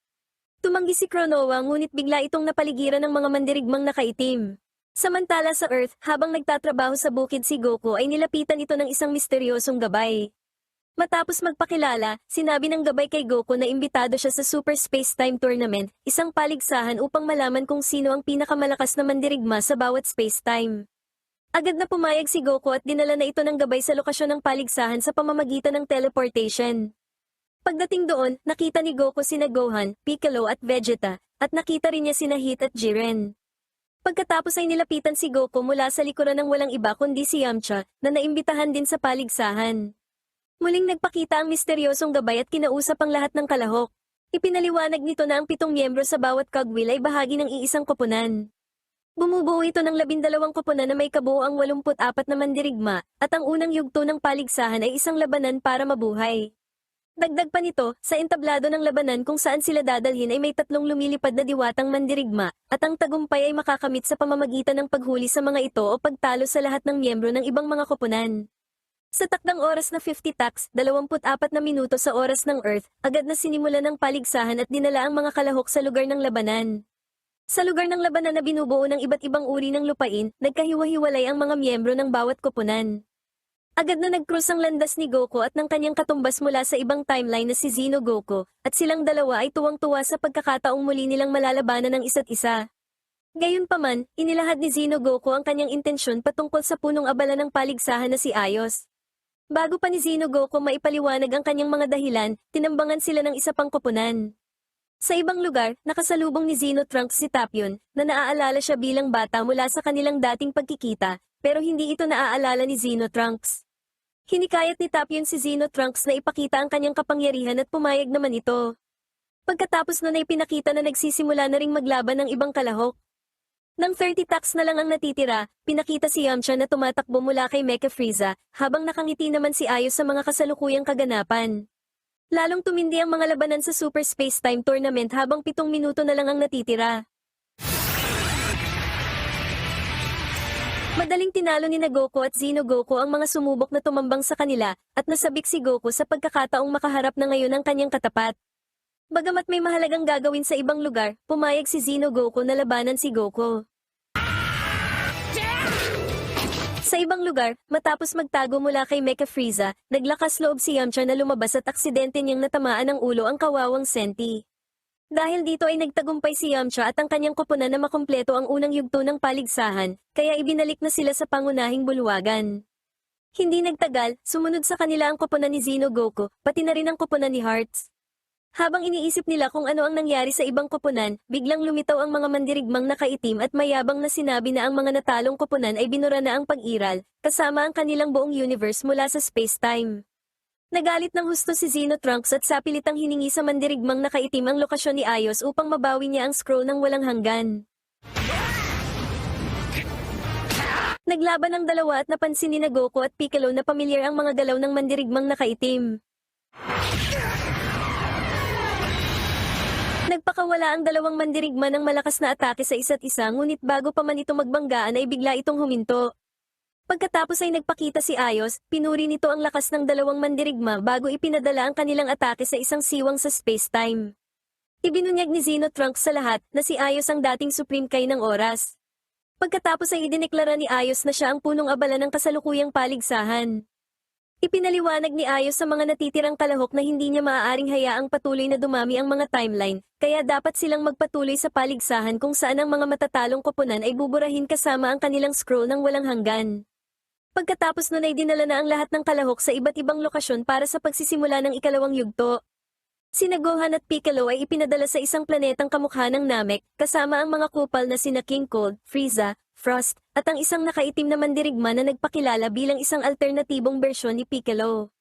Tumanggi si Cronoa ngunit bigla itong napaligiran ng mga mandirigmang nakaitim. Samantala sa Earth, habang nagtatrabaho sa bukid si Goku ay nilapitan ito ng isang misteryosong gabay. Matapos magpakilala, sinabi ng gabay kay Goku na imbitado siya sa Super Space Time Tournament, isang paligsahan upang malaman kung sino ang pinakamalakas na mandirigma sa bawat space-time. Agad na pumayag si Goku at dinala na ito ng gabay sa lokasyon ng paligsahan sa pamamagitan ng teleportation. Pagdating doon, nakita ni Goku sina Gohan, Piccolo at Vegeta, at nakita rin niya sina Hit at Jiren. Pagkatapos ay nilapitan si Goku mula sa likuran ng walang iba kundi si Yamcha, na naimbitahan din sa paligsahan. Muling nagpakita ang misteryosong gabay at kinausap ang lahat ng kalahok. Ipinaliwanag nito na ang 7 miyembro sa bawat cogwheel ay bahagi ng iisang koponan. Bumubuo ito ng 12 koponan na may kabuoang 84 na mandirigma, at ang unang yugto ng paligsahan ay isang labanan para mabuhay. Dagdag pa nito, sa entablado ng labanan kung saan sila dadalhin ay may 3 lumilipad na diwatang mandirigma, at ang tagumpay ay makakamit sa pamamagitan ng paghuli sa mga ito o pagtalo sa lahat ng miyembro ng ibang mga koponan. Sa takdang oras na 50 tax, 24 na minuto sa oras ng Earth, agad na sinimulan ng paligsahan at dinala ang mga kalahok sa lugar ng labanan. Sa lugar ng labanan na binubuo ng iba't ibang uri ng lupain, nagkahiwa-hiwalay ang mga miyembro ng bawat koponan. Agad na nag-cruise ang landas ni Goku at ng kanyang katumbas mula sa ibang timeline na si Xenogoku, at silang dalawa ay tuwang-tuwa sa pagkakataong muli nilang malalabanan ng isa't isa. Gayunpaman, inilahad ni Xenogoku ang kanyang intensyon patungkol sa punong abala ng paligsahan na si Ayos. Bago pa ni Xenogoku maipaliwanag ang kanyang mga dahilan, tinambangan sila ng isa pang koponan. Sa ibang lugar, nakasalubong ni Xeno Trunks si Tapion, na naaalala siya bilang bata mula sa kanilang dating pagkikita, pero hindi ito naaalala ni Xeno Trunks. Hinikayat ni Tapion si Xeno Trunks na ipakita ang kanyang kapangyarihan at pumayag naman ito. Pagkatapos nun ay pinakita na nagsisimula na ring maglaban ng ibang kalahok. Nang 30 tax na lang ang natitira, pinakita si Yamcha na tumatakbo mula kay Mecha Frieza, habang nakangiti naman si Ayos sa mga kasalukuyang kaganapan. Lalong tumindi ang mga labanan sa Super Space Time Tournament habang 7 minuto na lang ang natitira. Madaling tinalo ni Goku at Xenogoku ang mga sumubok na tumambang sa kanila, at nasabik si Goku sa pagkakataong makaharap na ngayon ang kanyang katapat. Bagamat may mahalagang gagawin sa ibang lugar, pumayag si Xenogoku na labanan si Goku. Sa ibang lugar, matapos magtago mula kay Mecha Frieza, naglakas loob si Yamcha na lumabas at aksidente niyang natamaan ng ulo ang kawawang Senti. Dahil dito ay nagtagumpay si Yamcha at ang kanyang koponan na makumpleto ang unang yugto ng paligsahan, kaya ibinalik na sila sa pangunahing bulwagan. Hindi nagtagal, sumunod sa kanila ang koponan ni Xeno Goku, pati na rin ang koponan ni Hearts. Habang iniisip nila kung ano ang nangyari sa ibang koponan, biglang lumitaw ang mga mandirigmang nakaitim at mayabang na sinabi na ang mga natalong koponan ay binura na ang pag-iral, kasama ang kanilang buong universe mula sa space-time. Nagalit ng husto si Xeno Trunks at sapilitang hiningi sa mandirigmang nakaitim ang lokasyon ni Ayos upang mabawi niya ang scroll ng walang hanggan. Naglaban ang dalawa at napansin ni Goku at Piccolo na pamilyar ang mga galaw ng mandirigmang nakaitim. Nagpakawala ang dalawang mandirigma ng malakas na atake sa isa't isa ngunit bago pa man ito magbanggaan ay bigla itong huminto. Pagkatapos ay nagpakita si Ayos, pinuri nito ang lakas ng dalawang mandirigma bago ipinadala ang kanilang atake sa isang siwang sa space-time. Ibinunyag ni Xeno Trunks sa lahat na si Ayos ang dating Supreme Kai ng oras. Pagkatapos ay idineklara ni Ayos na siya ang punong abala ng kasalukuyang paligsahan. Ipinaliwanag ni Ayos sa mga natitirang kalahok na hindi niya maaaring hayaang patuloy na dumami ang mga timeline, kaya dapat silang magpatuloy sa paligsahan kung saan ang mga matatalong koponan ay buburahin kasama ang kanilang scroll ng walang hanggan. Pagkatapos nun ay dinala na ang lahat ng kalahok sa iba't ibang lokasyon para sa pagsisimula ng ikalawang yugto. Sina Gohan at Piccolo ay ipinadala sa isang planetang kamukha ng Namek, kasama ang mga kupal na sina King Cold, Frieza, Frost, at ang isang nakaitim na mandirigma na nagpakilala bilang isang alternatibong bersyon ni Piccolo.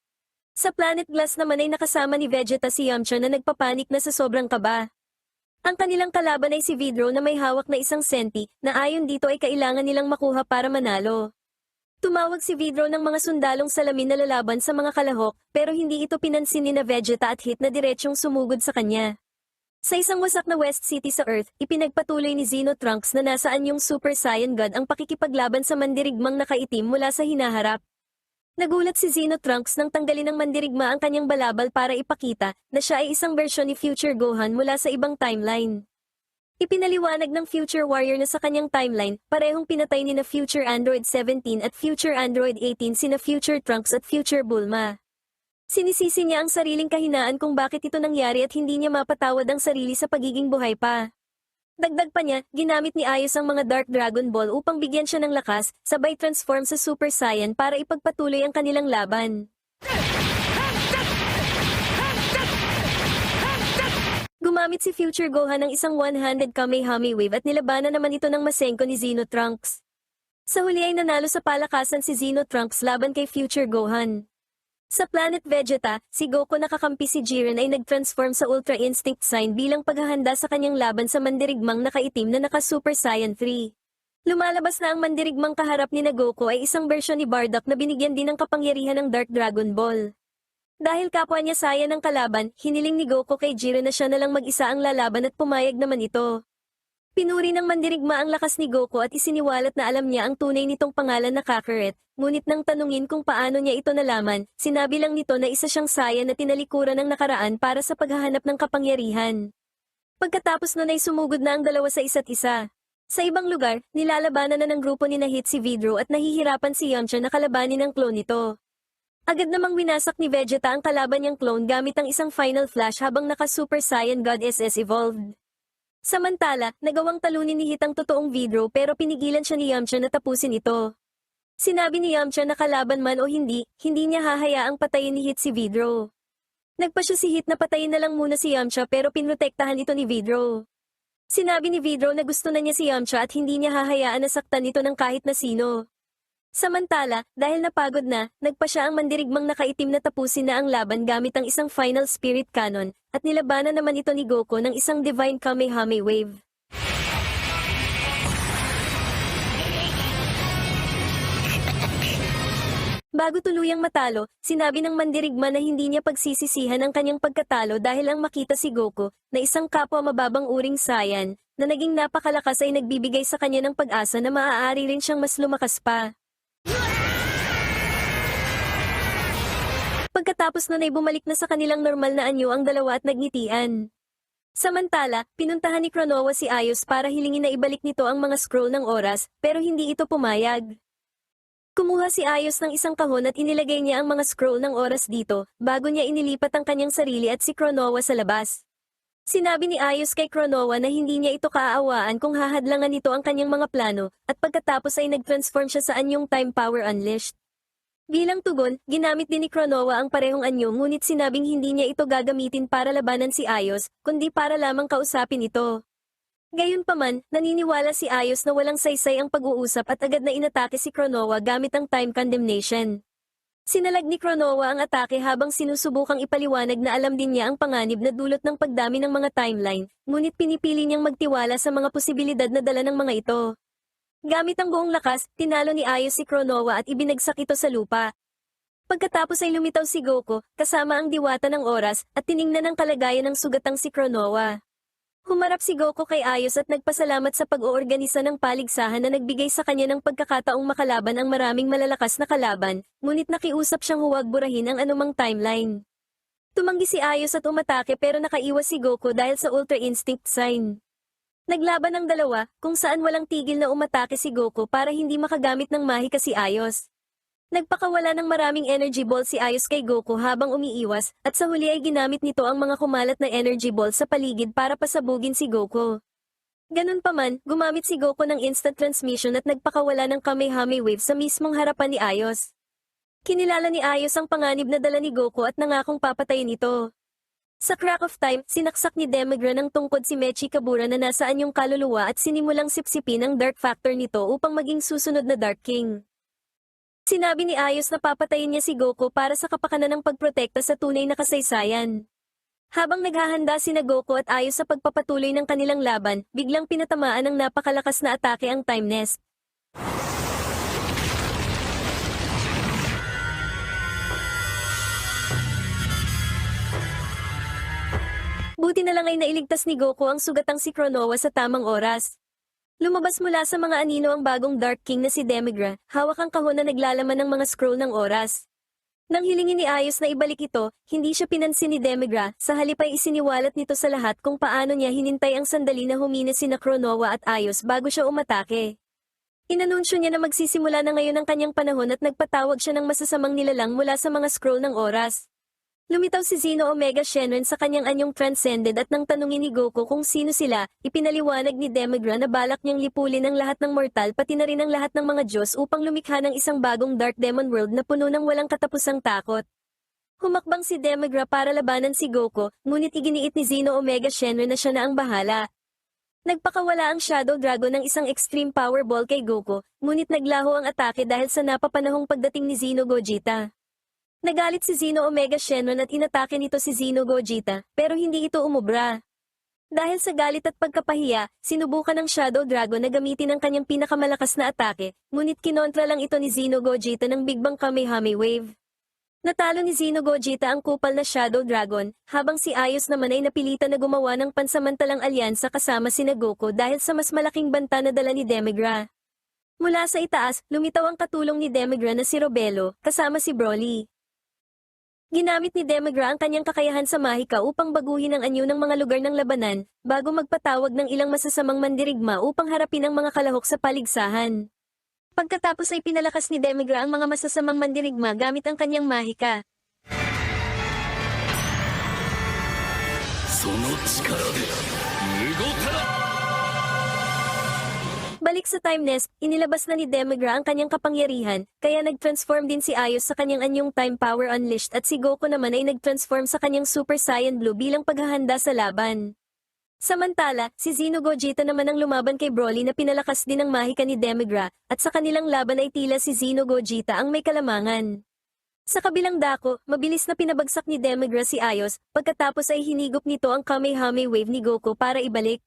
Sa Planet Glass naman ay nakasama ni Vegeta si Yamcha na nagpapanik na sa sobrang kaba. Ang kanilang kalaban ay si Vidro na may hawak na isang senti, na ayon dito ay kailangan nilang makuha para manalo. Tumawag si Vidro ng mga sundalong salamin na lalaban sa mga kalahok, pero hindi ito pinansin ni na Vegeta at Hit na diretsyong sumugod sa kanya. Sa isang wasak na West City sa Earth, ipinagpatuloy ni Xeno Trunks na nasaan yung Super Saiyan God ang pakikipaglaban sa mandirigmang nakaitim mula sa hinaharap. Nagulat si Xeno Trunks nang tanggalin ng mandirigma ang kanyang balabal para ipakita na siya ay isang bersyon ni Future Gohan mula sa ibang timeline. Ipinaliwanag ng Future Warrior na sa kanyang timeline, parehong pinatay ni na Future Android 17 at Future Android 18 sina Future Trunks at Future Bulma. Sinisisi niya ang sariling kahinaan kung bakit ito nangyari at hindi niya mapatawad ang sarili sa pagiging buhay pa. Dagdag pa niya, ginamit ni Ayos ang mga Dark Dragon Ball upang bigyan siya ng lakas, sabay transform sa Super Saiyan para ipagpatuloy ang kanilang laban. Gumamit si Future Gohan ng isang one-handed Kamehame Wave at nilabanan naman ito ng Masenko ni Xeno Trunks. Sa huli ay nanalo sa palakasan si Xeno Trunks laban kay Future Gohan. Sa Planet Vegeta, si Goku nakakampi si Jiren ay nag-transform sa Ultra Instinct Sign bilang paghahanda sa kanyang laban sa mandirigmang nakaitim na naka-Super Saiyan 3. Lumalabas na ang mandirigmang kaharap ni Goku ay isang bersyon ni Bardock na binigyan din ng kapangyarihan ng Dark Dragon Ball. Dahil kapwa niya saya ng kalaban, hiniling ni Goku kay Jiren na siya na lang mag-isa ang lalaban at pumayag naman ito. Pinuri ng mandirigma ang lakas ni Goku at isiniwalat na alam niya ang tunay nitong pangalan na Kakarot, ngunit nang tanungin kung paano niya ito nalaman, sinabi lang nito na isa siyang saya na tinalikuran ng nakaraan para sa paghahanap ng kapangyarihan. Pagkatapos nun ay sumugod na ang dalawa sa isa't isa. Sa ibang lugar, nilalabanan na ng grupo ni Hit si Vidro at nahihirapan si Yamcha na kalabanin ang clone nito. Agad namang winasak ni Vegeta ang kalaban niyang clone gamit ang isang Final Flash habang naka-Super Saiyan God SS evolved. Samantala, nagawang talunin ni Hit ang totoong Vidro pero pinigilan siya ni Yamcha na tapusin ito. Sinabi ni Yamcha na kalaban man o hindi niya hahayaang patayin ni Hit si Vidro. Nagpasya si Hit na patayin na lang muna si Yamcha pero pinrotektahan ito ni Vidro. Sinabi ni Vidro na gusto na niya si Yamcha at hindi niya hahayaan na saktan ito ng kahit na sino. Samantala, dahil napagod na, nagpa siya ang mandirigmang nakaitim na tapusin na ang laban gamit ang isang Final Spirit Cannon, at nilabanan naman ito ni Goku ng isang Divine Kamehame Wave. Bago tuluyang matalo, sinabi ng mandirigma na hindi niya pagsisisihan ang kanyang pagkatalo dahil ang makita si Goku, na isang kapwa mababang uring Saiyan, na naging napakalakas ay nagbibigay sa kanya ng pag-asa na maaari rin siyang mas lumakas pa. Pagkatapos nun ay bumalik na sa kanilang normal na anyo ang dalawa at nagngitian. Samantala, pinuntahan ni Kronowa si Ayos para hilingin na ibalik nito ang mga scroll ng oras, pero hindi ito pumayag. Kumuha si Ayos ng isang kahon at inilagay niya ang mga scroll ng oras dito, bago niya inilipat ang kanyang sarili at si Kronowa sa labas. Sinabi ni Ayos kay Kronowa na hindi niya ito kaaawaan kung hahadlangan nito ang kanyang mga plano, at pagkatapos ay nag-transform siya sa anyong Time Power Unleashed. Bilang tugon, ginamit din ni Cronoa ang parehong anyo ngunit sinabing hindi niya ito gagamitin para labanan si Ayos, kundi para lamang kausapin ito. Gayunpaman, naniniwala si Ayos na walang saysay ang pag-uusap at agad na inatake si Cronoa gamit ang time condemnation. Sinalag ni Cronoa ang atake habang sinusubukang ipaliwanag na alam din niya ang panganib na dulot ng pagdami ng mga timeline, ngunit pinipili niyang magtiwala sa mga posibilidad na dala ng mga ito. Gamit ang buong lakas, tinalo ni Ayos si Cronoa at ibinagsak ito sa lupa. Pagkatapos ay lumitaw si Goku, kasama ang diwata ng oras, at tiningnan ang kalagayan ng sugatang si Cronoa. Humarap si Goku kay Ayos at nagpasalamat sa pag-oorganisa ng paligsahan na nagbigay sa kanya ng pagkakataong makalaban ang maraming malalakas na kalaban, ngunit nakiusap siyang huwag burahin ang anumang timeline. Tumanggi si Ayos at umatake pero nakaiwas si Goku dahil sa Ultra Instinct sign. Naglaban ang dalawa, kung saan walang tigil na umatake si Goku para hindi makagamit ng mahika si Ayos. Nagpakawala ng maraming energy ball si Ayos kay Goku habang umiiwas, at sa huli ay ginamit nito ang mga kumalat na energy ball sa paligid para pasabugin si Goku. Ganun pa man, gumamit si Goku ng instant transmission at nagpakawala ng Kamehame Wave sa mismong harapan ni Ayos. Kinilala ni Ayos ang panganib na dala ni Goku at nangakong papatayin ito. Sa crack of time, sinaksak ni Demigra ng tungkod si Mechi Kabura na nasa anyong kaluluwa at sinimulang sipsipin ang Dark Factor nito upang maging susunod na Dark King. Sinabi ni Ayos na papatayin niya si Goku para sa kapakanan ng pagprotekta sa tunay na kasaysayan. Habang naghahanda sina Goku at Ayos sa pagpapatuloy ng kanilang laban, biglang pinatamaan ng napakalakas na atake ang Time Nest. Buti na lang ay nailigtas ni Goku ang sugatang si Cronoa sa tamang oras. Lumabas mula sa mga anino ang bagong Dark King na si Demigra, hawak ang kahon na naglalaman ng mga scroll ng oras. Nang hilingin ni Ayos na ibalik ito, hindi siya pinansin ni Demigra, sa halip ay isiniwalat nito sa lahat kung paano niya hinintay ang sandali na humina sina Cronoa at Ayos bago siya umatake. Inanunsyo niya na magsisimula na ngayon ang kanyang panahon at nagpatawag siya ng masasamang nilalang mula sa mga scroll ng oras. Lumitaw si Zeno Omega Shenron sa kanyang anyong transcended at nang tanungin ni Goku kung sino sila, ipinaliwanag ni Demigra na balak niyang lipulin ang lahat ng mortal pati na rin ang lahat ng mga Diyos upang lumikha ng isang bagong Dark Demon World na puno ng walang katapusang takot. Humakbang si Demigra para labanan si Goku, ngunit iginiit ni Zeno Omega Shenron na siya na ang bahala. Nagpakawala ang Shadow Dragon ng isang extreme power ball kay Goku, ngunit naglaho ang atake dahil sa napapanahong pagdating ni Zeno Gogeta. Nagalit si Zeno Omega Shenron at inatake nito si Zeno Gogeta, pero hindi ito umubra. Dahil sa galit at pagkapahiya, sinubukan ng Shadow Dragon na gamitin ang kanyang pinakamalakas na atake, ngunit kinontra lang ito ni Zeno Gogeta ng Big Bang Kamehame Wave. Natalo ni Zeno Gogeta ang kupal na Shadow Dragon, habang si Ayos naman ay napilitan na gumawa ng pansamantalang alyansa kasama sina Goku dahil sa mas malaking banta na dala ni Demigra. Mula sa itaas, lumitaw ang katulong ni Demigra na si Robelo, kasama si Broly. Ginamit ni Demigra ang kanyang kakayahan sa mahika upang baguhin ang anyo ng mga lugar ng labanan, bago magpatawag ng ilang masasamang mandirigma upang harapin ang mga kalahok sa paligsahan. Pagkatapos ay pinalakas ni Demigra ang mga masasamang mandirigma gamit ang kanyang mahika. Balik sa Time Nest, inilabas na ni Demigra ang kanyang kapangyarihan, kaya nag-transform din si Ayos sa kanyang anyong Time Power Unleashed at si Goku naman ay nag-transform sa kanyang Super Saiyan Blue bilang paghahanda sa laban. Samantala, si Zeno Gogeta naman ang lumaban kay Broly na pinalakas din ng mahika ni Demigra, at sa kanilang laban ay tila si Zeno Gogeta ang may kalamangan. Sa kabilang dako, mabilis na pinabagsak ni Demigra si Ayos, pagkatapos ay hinigop nito ang Kamehame Wave ni Goku para ibalik.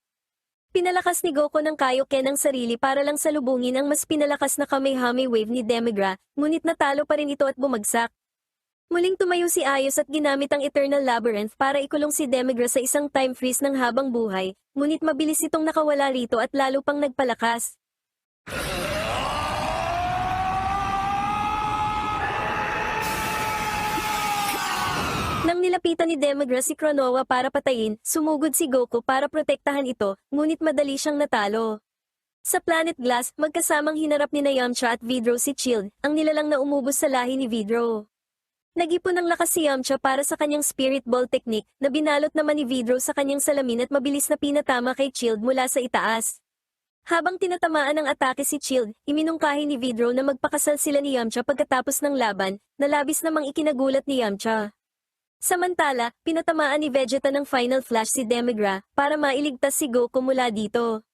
Pinalakas ni Goku ng Kaioken ang sarili para lang salubungin ang mas pinalakas na Kamehame Wave ni Demigra, ngunit natalo pa rin ito at bumagsak. Muling tumayo si Ayos at ginamit ang Eternal Labyrinth para ikulong si Demigra sa isang time freeze ng habang buhay, ngunit mabilis itong nakawala rito at lalo pang nagpalakas. Nang nilapitan ni Demigra si Cronoa para patayin, sumugod si Goku para protektahan ito, ngunit madali siyang natalo. Sa Planet Glass, magkasamang hinarap ni Yamcha at Vidro si Chilled, ang nilalang na umubos sa lahi ni Vidro. Nag-ipon ng lakas si Yamcha para sa kanyang Spirit Ball technique, na binalot naman ni Vidro sa kanyang salamin at mabilis na pinatama kay Chilled mula sa itaas. Habang tinatamaan ng atake si Chilled, iminungkahi ni Vidro na magpakasal sila ni Yamcha pagkatapos ng laban, na labis namang ikinagulat ni Yamcha. Samantala, pinatamaan ni Vegeta ng Final Flash si Demigra para mailigtas si Goku mula dito.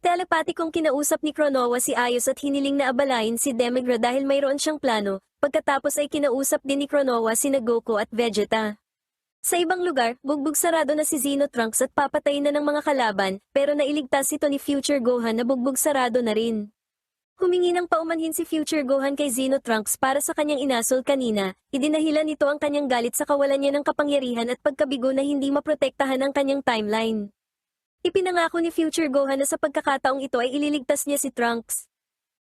Telepatikong kinausap ni Kronowa si Ayos at hiniling na abalain si Demigra dahil mayroon siyang plano, pagkatapos ay kinausap din ni Kronowa sina Goku at Vegeta. Sa ibang lugar, bugbog sarado na si Xeno Trunks at papatayin na ng mga kalaban, pero nailigtas ito ni Future Gohan na bugbog sarado na rin. Humingi ng paumanhin si Future Gohan kay Xeno Trunks para sa kanyang inasol kanina, idinahilan nito ang kanyang galit sa kawalan niya ng kapangyarihan at pagkabigo na hindi maprotektahan ang kanyang timeline. Ipinangako ni Future Gohan na sa pagkakataong ito ay ililigtas niya si Trunks.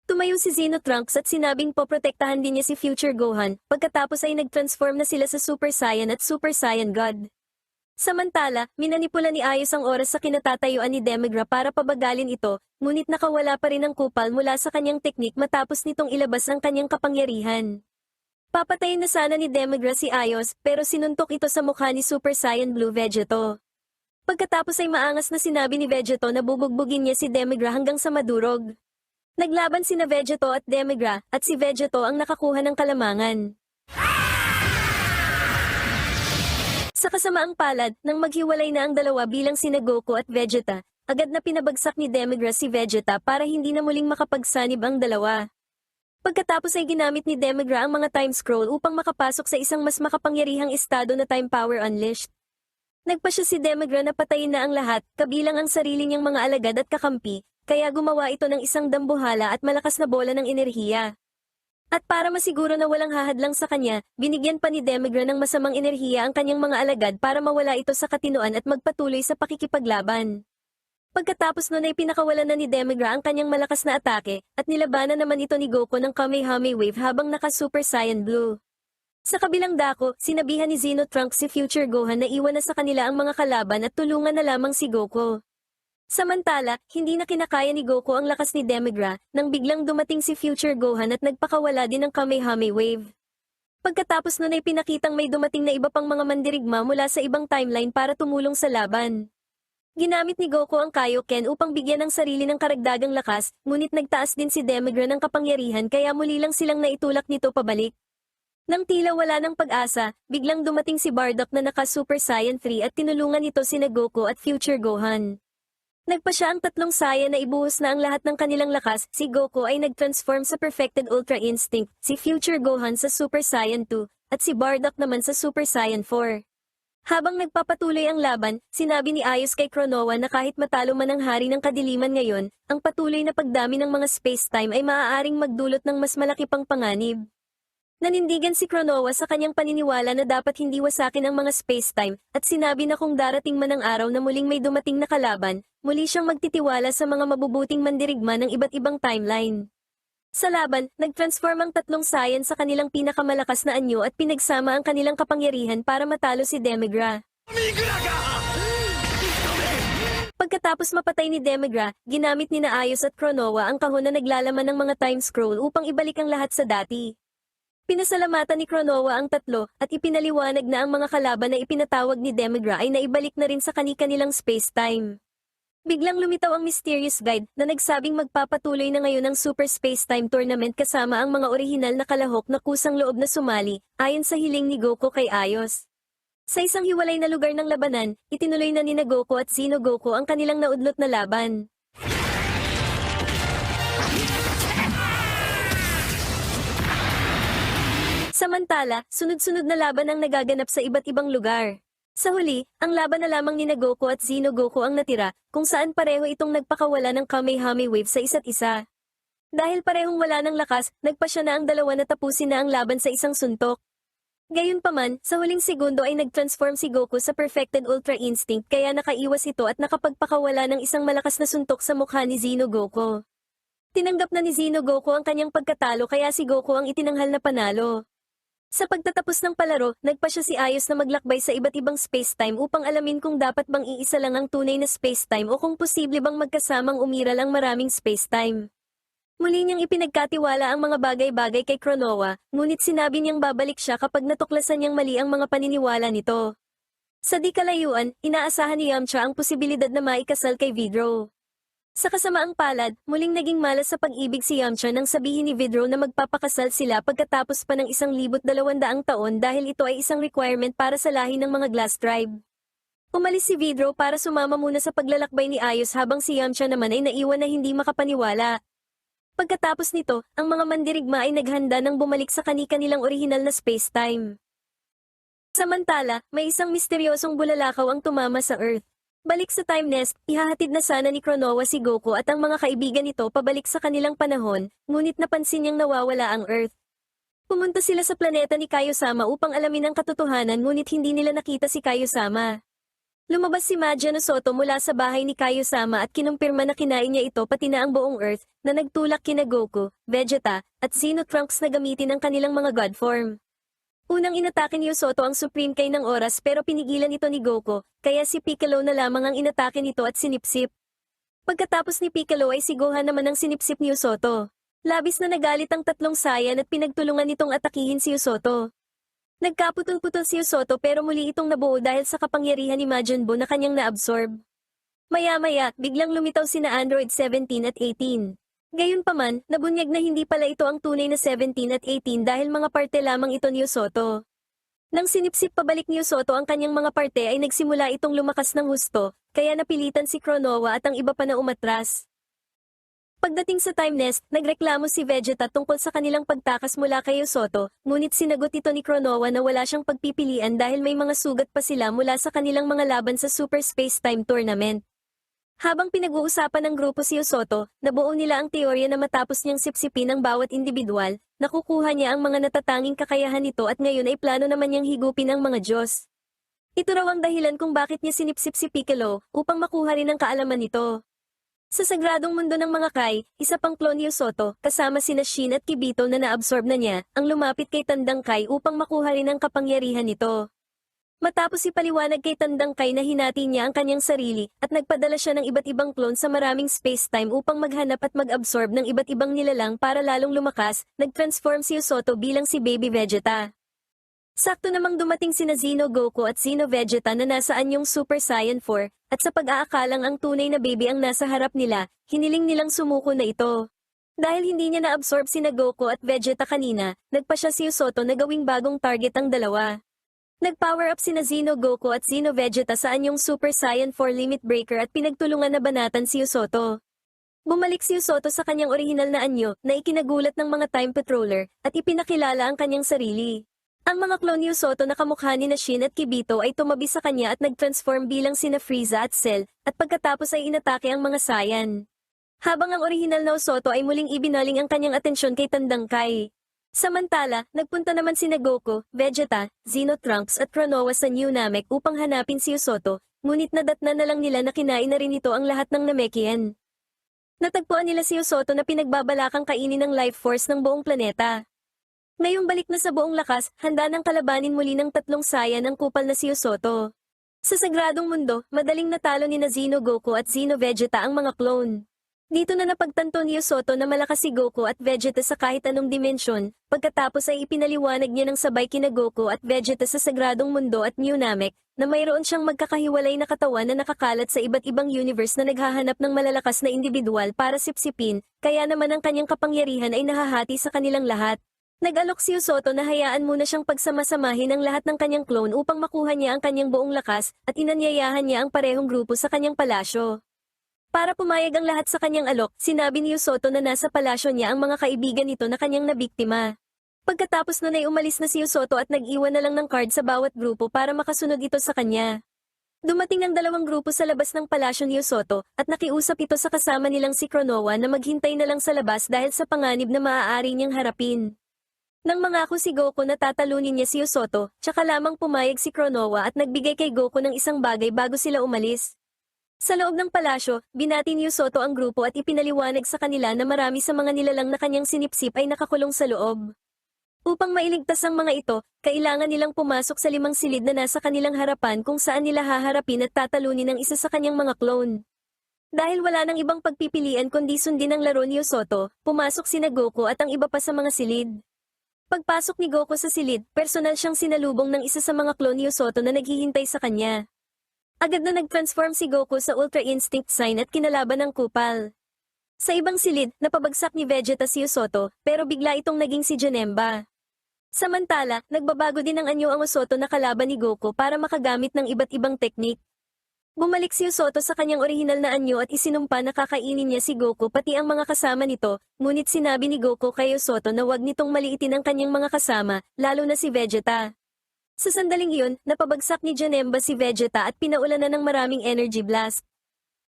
Tumayo si Xeno Trunks at sinabing poprotektahan din niya si Future Gohan, pagkatapos ay nag-transform na sila sa Super Saiyan at Super Saiyan God. Samantala, minanipula ni Ayos ang oras sa kinatatayuan ni Demigra para pabagalin ito, ngunit nakawala pa rin ang kupal mula sa kanyang teknik matapos nitong ilabas ang kanyang kapangyarihan. Papatayin na sana ni Demigra si Ayos, pero sinuntok ito sa mukha ni Super Saiyan Blue Vegeto. Pagkatapos ay maangas na sinabi ni Vegeto na bubugbugin niya si Demigra hanggang sa madurog. Naglaban sina Vegeto at Demigra, at si Vegeto ang nakakuha ng kalamangan. Sa kasamaang palad, nang maghiwalay na ang dalawa bilang sina Goku at Vegeta, agad na pinabagsak ni Demigra si Vegeta para hindi na muling makapagsanib ang dalawa. Pagkatapos ay ginamit ni Demigra ang mga time scroll upang makapasok sa isang mas makapangyarihang estado na Time Power Unleashed. Nagpasya si Demigra na patayin na ang lahat, kabilang ang sarili niyang mga alagad at kakampi, kaya gumawa ito ng isang dambuhala at malakas na bola ng enerhiya. At para masiguro na walang hahadlang sa kanya, binigyan pa ni Demigra ng masamang enerhiya ang kanyang mga alagad para mawala ito sa katinoan at magpatuloy sa pakikipaglaban. Pagkatapos nun ay pinakawalan na ni Demigra ang kanyang malakas na atake, at nilabanan naman ito ni Goku ng Kamehameha Wave habang naka-Super Saiyan Blue. Sa kabilang dako, sinabihan ni Xeno Trunks si Future Gohan na iwan na sa kanila ang mga kalaban at tulungan na lamang si Goku. Samantala, hindi na kinakaya ni Goku ang lakas ni Demigra, nang biglang dumating si Future Gohan at nagpakawala din ng Kamehameha Wave. Pagkatapos nun ay pinakitang may dumating na iba pang mga mandirigma mula sa ibang timeline para tumulong sa laban. Ginamit ni Goku ang Kaioken upang bigyan ng sarili ng karagdagang lakas, ngunit nagtaas din si Demigra ng kapangyarihan kaya muli lang silang naitulak nito pabalik. Nang tila wala ng pag-asa, biglang dumating si Bardock na naka-Super Saiyan 3 at tinulungan nito sina Goku at Future Gohan. Nagpa siya ang tatlong Saiyan na ibuhos na ang lahat ng kanilang lakas, si Goku ay nag-transform sa Perfected Ultra Instinct, si Future Gohan sa Super Saiyan 2, at si Bardock naman sa Super Saiyan 4. Habang nagpapatuloy ang laban, sinabi ni Ayos kay Kronowa na kahit matalo man ang hari ng kadiliman ngayon, ang patuloy na pagdami ng mga space-time ay maaaring magdulot ng mas malaki pang panganib. Nanindigan si Kronowa sa kanyang paniniwala na dapat hindi wasakin ang mga space-time, at sinabi na kung darating man ang araw na muling may dumating na kalaban, muli siyang magtitiwala sa mga mabubuting mandirigma ng iba't ibang timeline. Sa laban, nag-transform ang tatlong Saiyan sa kanilang pinakamalakas na anyo at pinagsama ang kanilang kapangyarihan para matalo si Demigra. Pagkatapos mapatay ni Demigra, ginamit ni Ayos at Kronowa ang kahon na naglalaman ng mga time scroll upang ibalik ang lahat sa dati. Pinasalamatan ni Kronowa ang tatlo at ipinaliwanag na ang mga kalaban na ipinatawag ni Demigra ay naibalik na rin sa kani-kanilang space-time. Biglang lumitaw ang mysterious guide na nagsabing magpapatuloy na ngayon ang Super Space-Time Tournament kasama ang mga orihinal na kalahok na kusang loob na sumali, ayon sa hiling ni Goku kay Ayos. Sa isang hiwalay na lugar ng labanan, itinuloy na ni Goku at Xeno Goku ang kanilang naudlot na laban. Samantala, sunod-sunod na laban ang nagaganap sa iba't ibang lugar. Sa huli, ang laban na lamang ni Goku at Xeno Goku ang natira, kung saan pareho itong nagpakawala ng Kamehameha Wave sa isa't isa. Dahil parehong wala ng lakas, nagpasya na ang dalawa na tapusin na ang laban sa isang suntok. Gayunpaman, sa huling segundo ay nag-transform si Goku sa Perfected Ultra Instinct kaya nakaiwas ito at nakapagpakawala ng isang malakas na suntok sa mukha ni Xeno Goku. Tinanggap na ni Xeno Goku ang kanyang pagkatalo kaya si Goku ang itinanghal na panalo. Sa pagtatapos ng palaro, nagpa siya si Ayos na maglakbay sa iba't ibang space-time upang alamin kung dapat bang iisa lang ang tunay na space-time o kung posible bang magkasamang umiral ang maraming space-time. Muli niyang ipinagkatiwala ang mga bagay-bagay kay Kronowa, ngunit sinabi niyang babalik siya kapag natuklasan niyang mali ang mga paniniwala nito. Sa di kalayuan, inaasahan ni Yamcha ang posibilidad na maikasal kay Vidro. Sa kasamaang palad, muling naging malas sa pag-ibig si Yamcha nang sabihin ni Vidro na magpapakasal sila pagkatapos pa ng 1,200 taon dahil ito ay isang requirement para sa lahi ng mga Glass Tribe. Umalis si Vidro para sumama muna sa paglalakbay ni Ayos habang si Yamcha naman ay naiwan na hindi makapaniwala. Pagkatapos nito, ang mga mandirigma ay naghanda ng bumalik sa kani-kanilang orihinal na space-time. Samantala, may isang misteryosong bulalakaw ang tumama sa Earth. Balik sa Time Nest, ihahatid na sana ni Kronowa si Goku at ang mga kaibigan nito pabalik sa kanilang panahon, ngunit napansin niyang nawawala ang Earth. Pumunta sila sa planeta ni Kaiosama upang alamin ang katotohanan ngunit hindi nila nakita si Kaiosama. Lumabas si Majin Soto mula sa bahay ni Kaiosama at kinumpirma na kinain niya ito pati na ang buong Earth na nagtulak kina Goku, Vegeta, at Xeno Trunks na gamitin ang kanilang mga God form. Unang inatake ni Soto ang Supreme Kai ng oras pero pinigilan ito ni Goku, kaya si Piccolo na lamang ang inatake nito at sinipsip. Pagkatapos ni Piccolo ay si Gohan naman ang sinipsip ni Soto. Labis na nagalit ang tatlong Saiyan at pinagtulungan nitong atakihin si Soto. Nagkaputol-putol si Soto pero muli itong nabuo dahil sa kapangyarihan ni Majin Buu na kanyang naabsorb. Maya-maya, biglang lumitaw sina Android 17 at 18. Gayunpaman, nabunyag na hindi pala ito ang tunay na 17 at 18 dahil mga parte lamang ito ni Soto. Nang sinipsip pabalik ni Soto ang kanyang mga parte ay nagsimula itong lumakas ng husto, kaya napilitan si Kronowa at ang iba pa na umatras. Pagdating sa Time Nest, nagreklamo si Vegeta tungkol sa kanilang pagtakas mula kay Soto, ngunit sinagot ito ni Kronowa na wala siyang pagpipilian dahil may mga sugat pa sila mula sa kanilang mga laban sa Super Space Time Tournament. Habang pinag-uusapan ng grupo si Soto, nabuo nila ang teorya na matapos niyang sipsipin ang bawat individual, nakukuha niya ang mga natatanging kakayahan nito at ngayon ay plano naman niyang higupin ang mga Diyos. Ito raw ang dahilan kung bakit niya sinipsip si Piccolo, upang makuha rin ang kaalaman nito. Sa sagradong mundo ng mga Kai, isa pang klon ni Soto, kasama sina Shin at Kibito na naabsorb na niya, ang lumapit kay Tandang Kai upang makuha rin ang kapangyarihan nito. Matapos ipaliwanag kay Tandang Kai na hinati niya ang kanyang sarili at nagpadala siya ng iba't ibang clone sa maraming space-time upang maghanap at mag-absorb ng iba't ibang nilalang para lalong lumakas, nag-transform si Soto bilang si Baby Vegeta. Sakto namang dumating sina Xeno Goku at Xeno Vegeta na nasaan yung Super Saiyan 4, at sa pag-aakalang ang tunay na baby ang nasa harap nila, hiniling nilang sumuko na ito. Dahil hindi niya na-absorb sina Goku at Vegeta kanina, nagpa siya si Soto na gawing bagong target ang dalawa. Nag-power up sina Xeno Goku at Xeno Vegeta sa anyong Super Saiyan 4 Limit Breaker at pinagtulungan na banatan si Soto. Bumalik si Soto sa kanyang orihinal na anyo na ikinagulat ng mga Time Patroller at ipinakilala ang kanyang sarili. Ang mga clone ni Soto na kamukha ni Shin at Kibito ay tumabi sa kanya at nag-transform bilang sina Frieza at Cell at pagkatapos ay inatake ang mga Saiyan. Habang ang orihinal na Soto ay muling ibinaling ang kanyang atensyon kay Tandang Kai. Samantala, nagpunta naman sina Goku, Vegeta, Xeno Trunks at Kronowa sa New Namek upang hanapin si Soto, ngunit nadatna na lang nila na kinain na rin ito ang lahat ng Namekian. Natagpuan nila si Soto na pinagbabalakang kainin ng life force ng buong planeta. Ngayong balik na sa buong lakas, handa nang kalabanin muli ng tatlong Saiyan ang kupal na si Soto. Sa sagradong mundo, madaling natalo ni Xeno Goku at Xeno Vegeta ang mga clone. Dito na napagtanto ni Soto na malakas si Goku at Vegeta sa kahit anong dimensyon, pagkatapos ay ipinaliwanag niya ng sabay kina Goku at Vegeta sa sagradong mundo at New Namek, na mayroon siyang magkakahiwalay na katawan na nakakalat sa iba't ibang universe na naghahanap ng malalakas na individual para sipsipin, kaya naman ang kanyang kapangyarihan ay nahahati sa kanilang lahat. Nag-alok si Soto na hayaan muna siyang pagsamasamahin ang lahat ng kanyang clone upang makuha niya ang kanyang buong lakas, at inanyayahan niya ang parehong grupo sa kanyang palasyo. Para pumayag ang lahat sa kanyang alok, sinabi ni Soto na nasa palasyo niya ang mga kaibigan nito na kanyang nabiktima. Pagkatapos nun ay umalis na si Soto at nag-iwan na lang ng card sa bawat grupo para makasunod ito sa kanya. Dumating ang dalawang grupo sa labas ng palasyo ni Soto at nakiusap ito sa kasama nilang si Kronowa na maghintay na lang sa labas dahil sa panganib na maaari niyang harapin. Nang mangako si Goku na tatalunin niya si Soto, tsaka lamang pumayag si Kronowa at nagbigay kay Goku ng isang bagay bago sila umalis. Sa loob ng palasyo, binati ni Soto ang grupo at ipinaliwanag sa kanila na marami sa mga nilalang na kanyang sinipsip ay nakakulong sa loob. Upang mailigtas ang mga ito, kailangan nilang pumasok sa 5 silid na nasa kanilang harapan kung saan nila haharapin at tatalunin ang isa sa kanyang mga clone. Dahil wala nang ibang pagpipilian kundi sundin ang laro ni Soto, pumasok sina Goku at ang iba pa sa mga silid. Pagpasok ni Goku sa silid, personal siyang sinalubong ng isa sa mga clone ni Soto na naghihintay sa kanya. Agad na nag-transform si Goku sa Ultra Instinct Sign at kinalaban ng kupal. Sa ibang silid, napabagsak ni Vegeta si Usoto, pero bigla itong naging si Janemba. Samantala, nagbabago din ang anyo ang Usoto na kalaban ni Goku para makagamit ng iba't ibang teknik. Bumalik si Usoto sa kanyang orihinal na anyo at isinumpa na kakainin niya si Goku pati ang mga kasama nito, ngunit sinabi ni Goku kay Usoto na wag nitong maliitin ang kanyang mga kasama, lalo na si Vegeta. Sa sandaling iyon, napabagsak ni Janemba si Vegeta at pinaulanan ng maraming energy blast.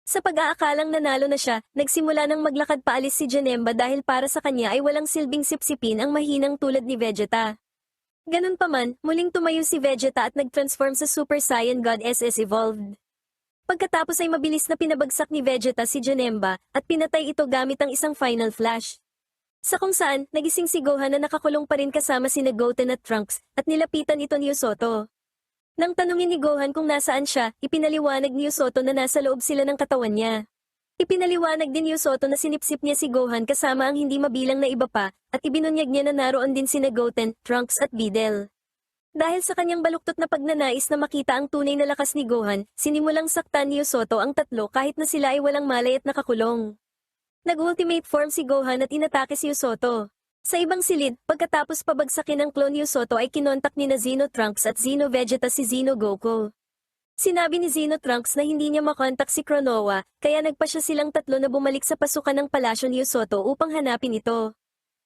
Sa pag-aakalang nanalo na siya, nagsimula ng maglakad paalis si Janemba dahil para sa kanya ay walang silbing sipsipin ang mahinang tulad ni Vegeta. Ganun pa man, muling tumayo si Vegeta at nag-transform sa Super Saiyan God SS Evolved. Pagkatapos ay mabilis na pinabagsak ni Vegeta si Janemba at pinatay ito gamit ang isang Final Flash. Sa kung saan, nagising si Gohan na nakakulong pa rin kasama sina Goten at Trunks, at nilapitan ito ni Usoto. Nang tanungin ni Gohan kung nasaan siya, ipinaliwanag ni Usoto na nasa loob sila ng katawan niya. Ipinaliwanag din ni Usoto na sinipsip niya si Gohan kasama ang hindi mabilang na iba pa, at ibinunyag niya na naroon din sina Goten, Trunks at Videl. Dahil sa kanyang baluktot na pagnanais na makita ang tunay na lakas ni Gohan, sinimulang saktan ni Usoto ang tatlo kahit na sila ay walang malay at nakakulong. Nag-ultimate form si Gohan at inatake si Usoto. Sa ibang silid, pagkatapos pabagsakin ng clone ni Usoto ay kinontak ni na Xeno Trunks at Xeno Vegeta si Xeno Goku. Sinabi ni Xeno Trunks na hindi niya makontak si Kronoa, kaya nagpa siya silang tatlo na bumalik sa pasukan ng palasyo ni Usoto upang hanapin ito.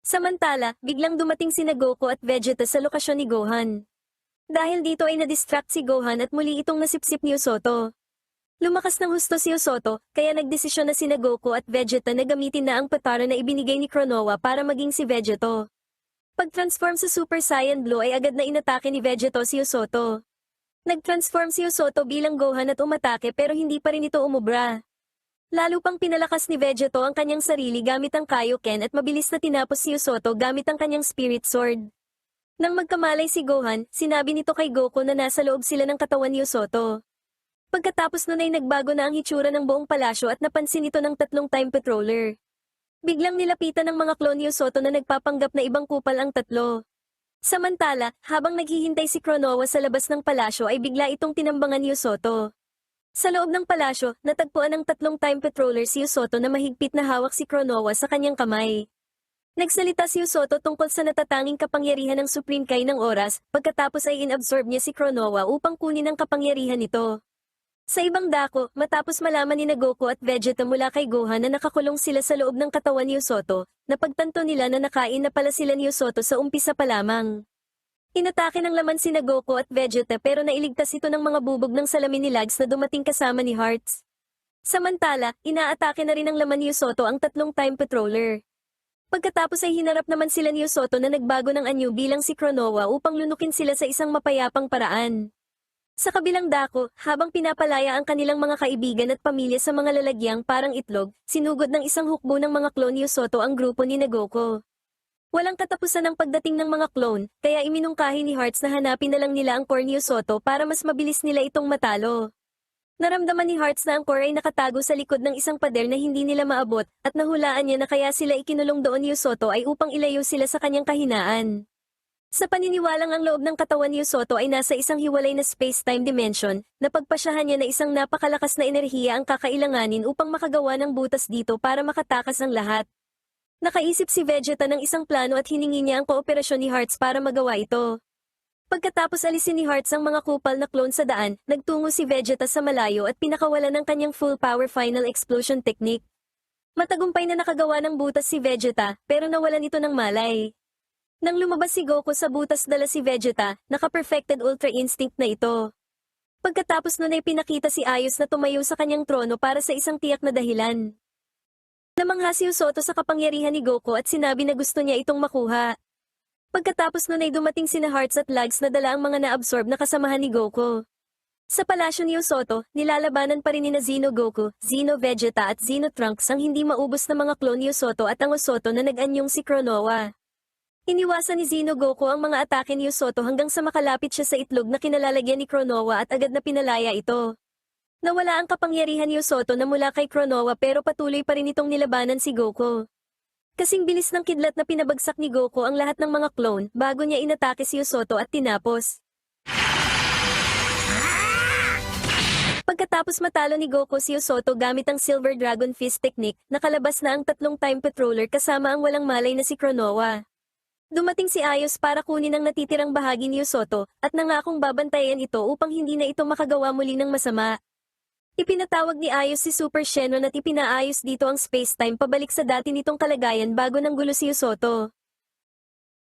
Samantala, biglang dumating sina Goku at Vegeta sa lokasyon ni Gohan. Dahil dito ay na-distract si Gohan at muli itong nasipsip ni Usoto. Lumakas ng husto si Usoto, kaya nagdesisyon na sina Goku at Vegeta na gamitin na ang patara na ibinigay ni Kronoa para maging si Vegeto. Pag-transform sa Super Saiyan Blue ay agad na inatake ni Vegeto si Usoto. Nag-transform si Usoto bilang Gohan at umatake pero hindi pa rin ito umubra. Lalo pang pinalakas ni Vegeto ang kanyang sarili gamit ang Kaioken at mabilis na tinapos si Usoto gamit ang kanyang Spirit Sword. Nang magkamalay si Gohan, sinabi nito kay Goku na nasa loob sila ng katawan ni Usoto. Pagkatapos nun ay nagbago na ang hitsura ng buong palasyo at napansin ito ng tatlong time patroller. Biglang nilapitan ng mga clone ni Usoto na nagpapanggap na ibang kupal ang tatlo. Samantala, habang naghihintay si Kronoa sa labas ng palasyo ay bigla itong tinambangan ni Usoto. Sa loob ng palasyo, natagpuan ng tatlong time patroller si Usoto na mahigpit na hawak si Kronoa sa kanyang kamay. Nagsalita si Usoto tungkol sa natatanging kapangyarihan ng Supreme Kai ng oras, pagkatapos ay inabsorb niya si Kronoa upang kunin ang kapangyarihan nito. Sa ibang dako, matapos malaman ni Goku at Vegeta mula kay Gohan na nakakulong sila sa loob ng katawan ni Usoto, napagtanto nila na nakain na pala sila ni Usoto sa umpisa pa lamang. Inatake ng laman si Goku at Vegeta pero nailigtas ito ng mga bubog ng salamin ni Lags na dumating kasama ni Hearts. Samantala, inaatake na rin ng laman ni Usoto ang tatlong time patroller. Pagkatapos ay hinarap naman sila ni Usoto na nagbago ng anyo bilang si Kronoa upang lunukin sila sa isang mapayapang paraan. Sa kabilang dako, habang pinapalaya ang kanilang mga kaibigan at pamilya sa mga lalagyang parang itlog, sinugod ng isang hukbo ng mga clone ni Usoto ang grupo ni Goku. Walang katapusan ang pagdating ng mga clone, kaya iminungkahi ni Hearts na hanapin na lang nila ang core ni Usoto para mas mabilis nila itong matalo. Naramdaman ni Hearts na ang core ay nakatago sa likod ng isang pader na hindi nila maabot, at nahulaan niya na kaya sila ikinulong doon ni Usoto ay upang ilayo sila sa kanyang kahinaan. Sa paniniwalang ang loob ng katawan ni Usoto ay nasa isang hiwalay na space-time dimension, napagpasyahan niya na isang napakalakas na enerhiya ang kakailanganin upang makagawa ng butas dito para makatakas ang lahat. Nakaisip si Vegeta ng isang plano at hiningi niya ang kooperasyon ni Hearts para magawa ito. Pagkatapos alisin ni Hearts ang mga kupal na clone sa daan, nagtungo si Vegeta sa malayo at pinakawalan ng kanyang full power final explosion technique. Matagumpay na nakagawa ng butas si Vegeta, pero nawalan ito ng malay. Nang lumabas si Goku sa butas dala si Vegeta, naka-perfected Ultra Instinct na ito. Pagkatapos nun ay pinakita si Ayos na tumayo sa kanyang trono para sa isang tiyak na dahilan. Namangha si Usoto sa kapangyarihan ni Goku at sinabi na gusto niya itong makuha. Pagkatapos nun ay dumating sina Hearts at Lags na dala ang mga na-absorb na kasamahan ni Goku. Sa palasyo ni Usoto, nilalabanan pa rin ni Xeno Goku, Xeno Vegeta at Xeno Trunks ang hindi maubos na mga clone ni Usoto at ang Usoto na nag-anyong si Kronoa. Iniwasan ni Xeno Goku ang mga atake ni Usoto hanggang sa makalapit siya sa itlog na kinalalagyan ni Kronoa at agad na pinalaya ito. Nawala ang kapangyarihan ni Usoto na mula kay Kronoa pero patuloy pa rin itong nilabanan si Goku. Kasing bilis ng kidlat na pinabagsak ni Goku ang lahat ng mga clone bago niya inatake si Usoto at tinapos. Pagkatapos matalo ni Goku si Usoto gamit ang Silver Dragon Fist technique, nakalabas na ang tatlong time patroller kasama ang walang malay na si Kronoa. Dumating si Ayos para kunin ang natitirang bahagi ni Usoto, at nangakong babantayan ito upang hindi na ito makagawa muli ng masama. Ipinatawag ni Ayos si Super Shenron at ipinaayos dito ang space-time pabalik sa dati nitong kalagayan bago nang gulo si Usoto.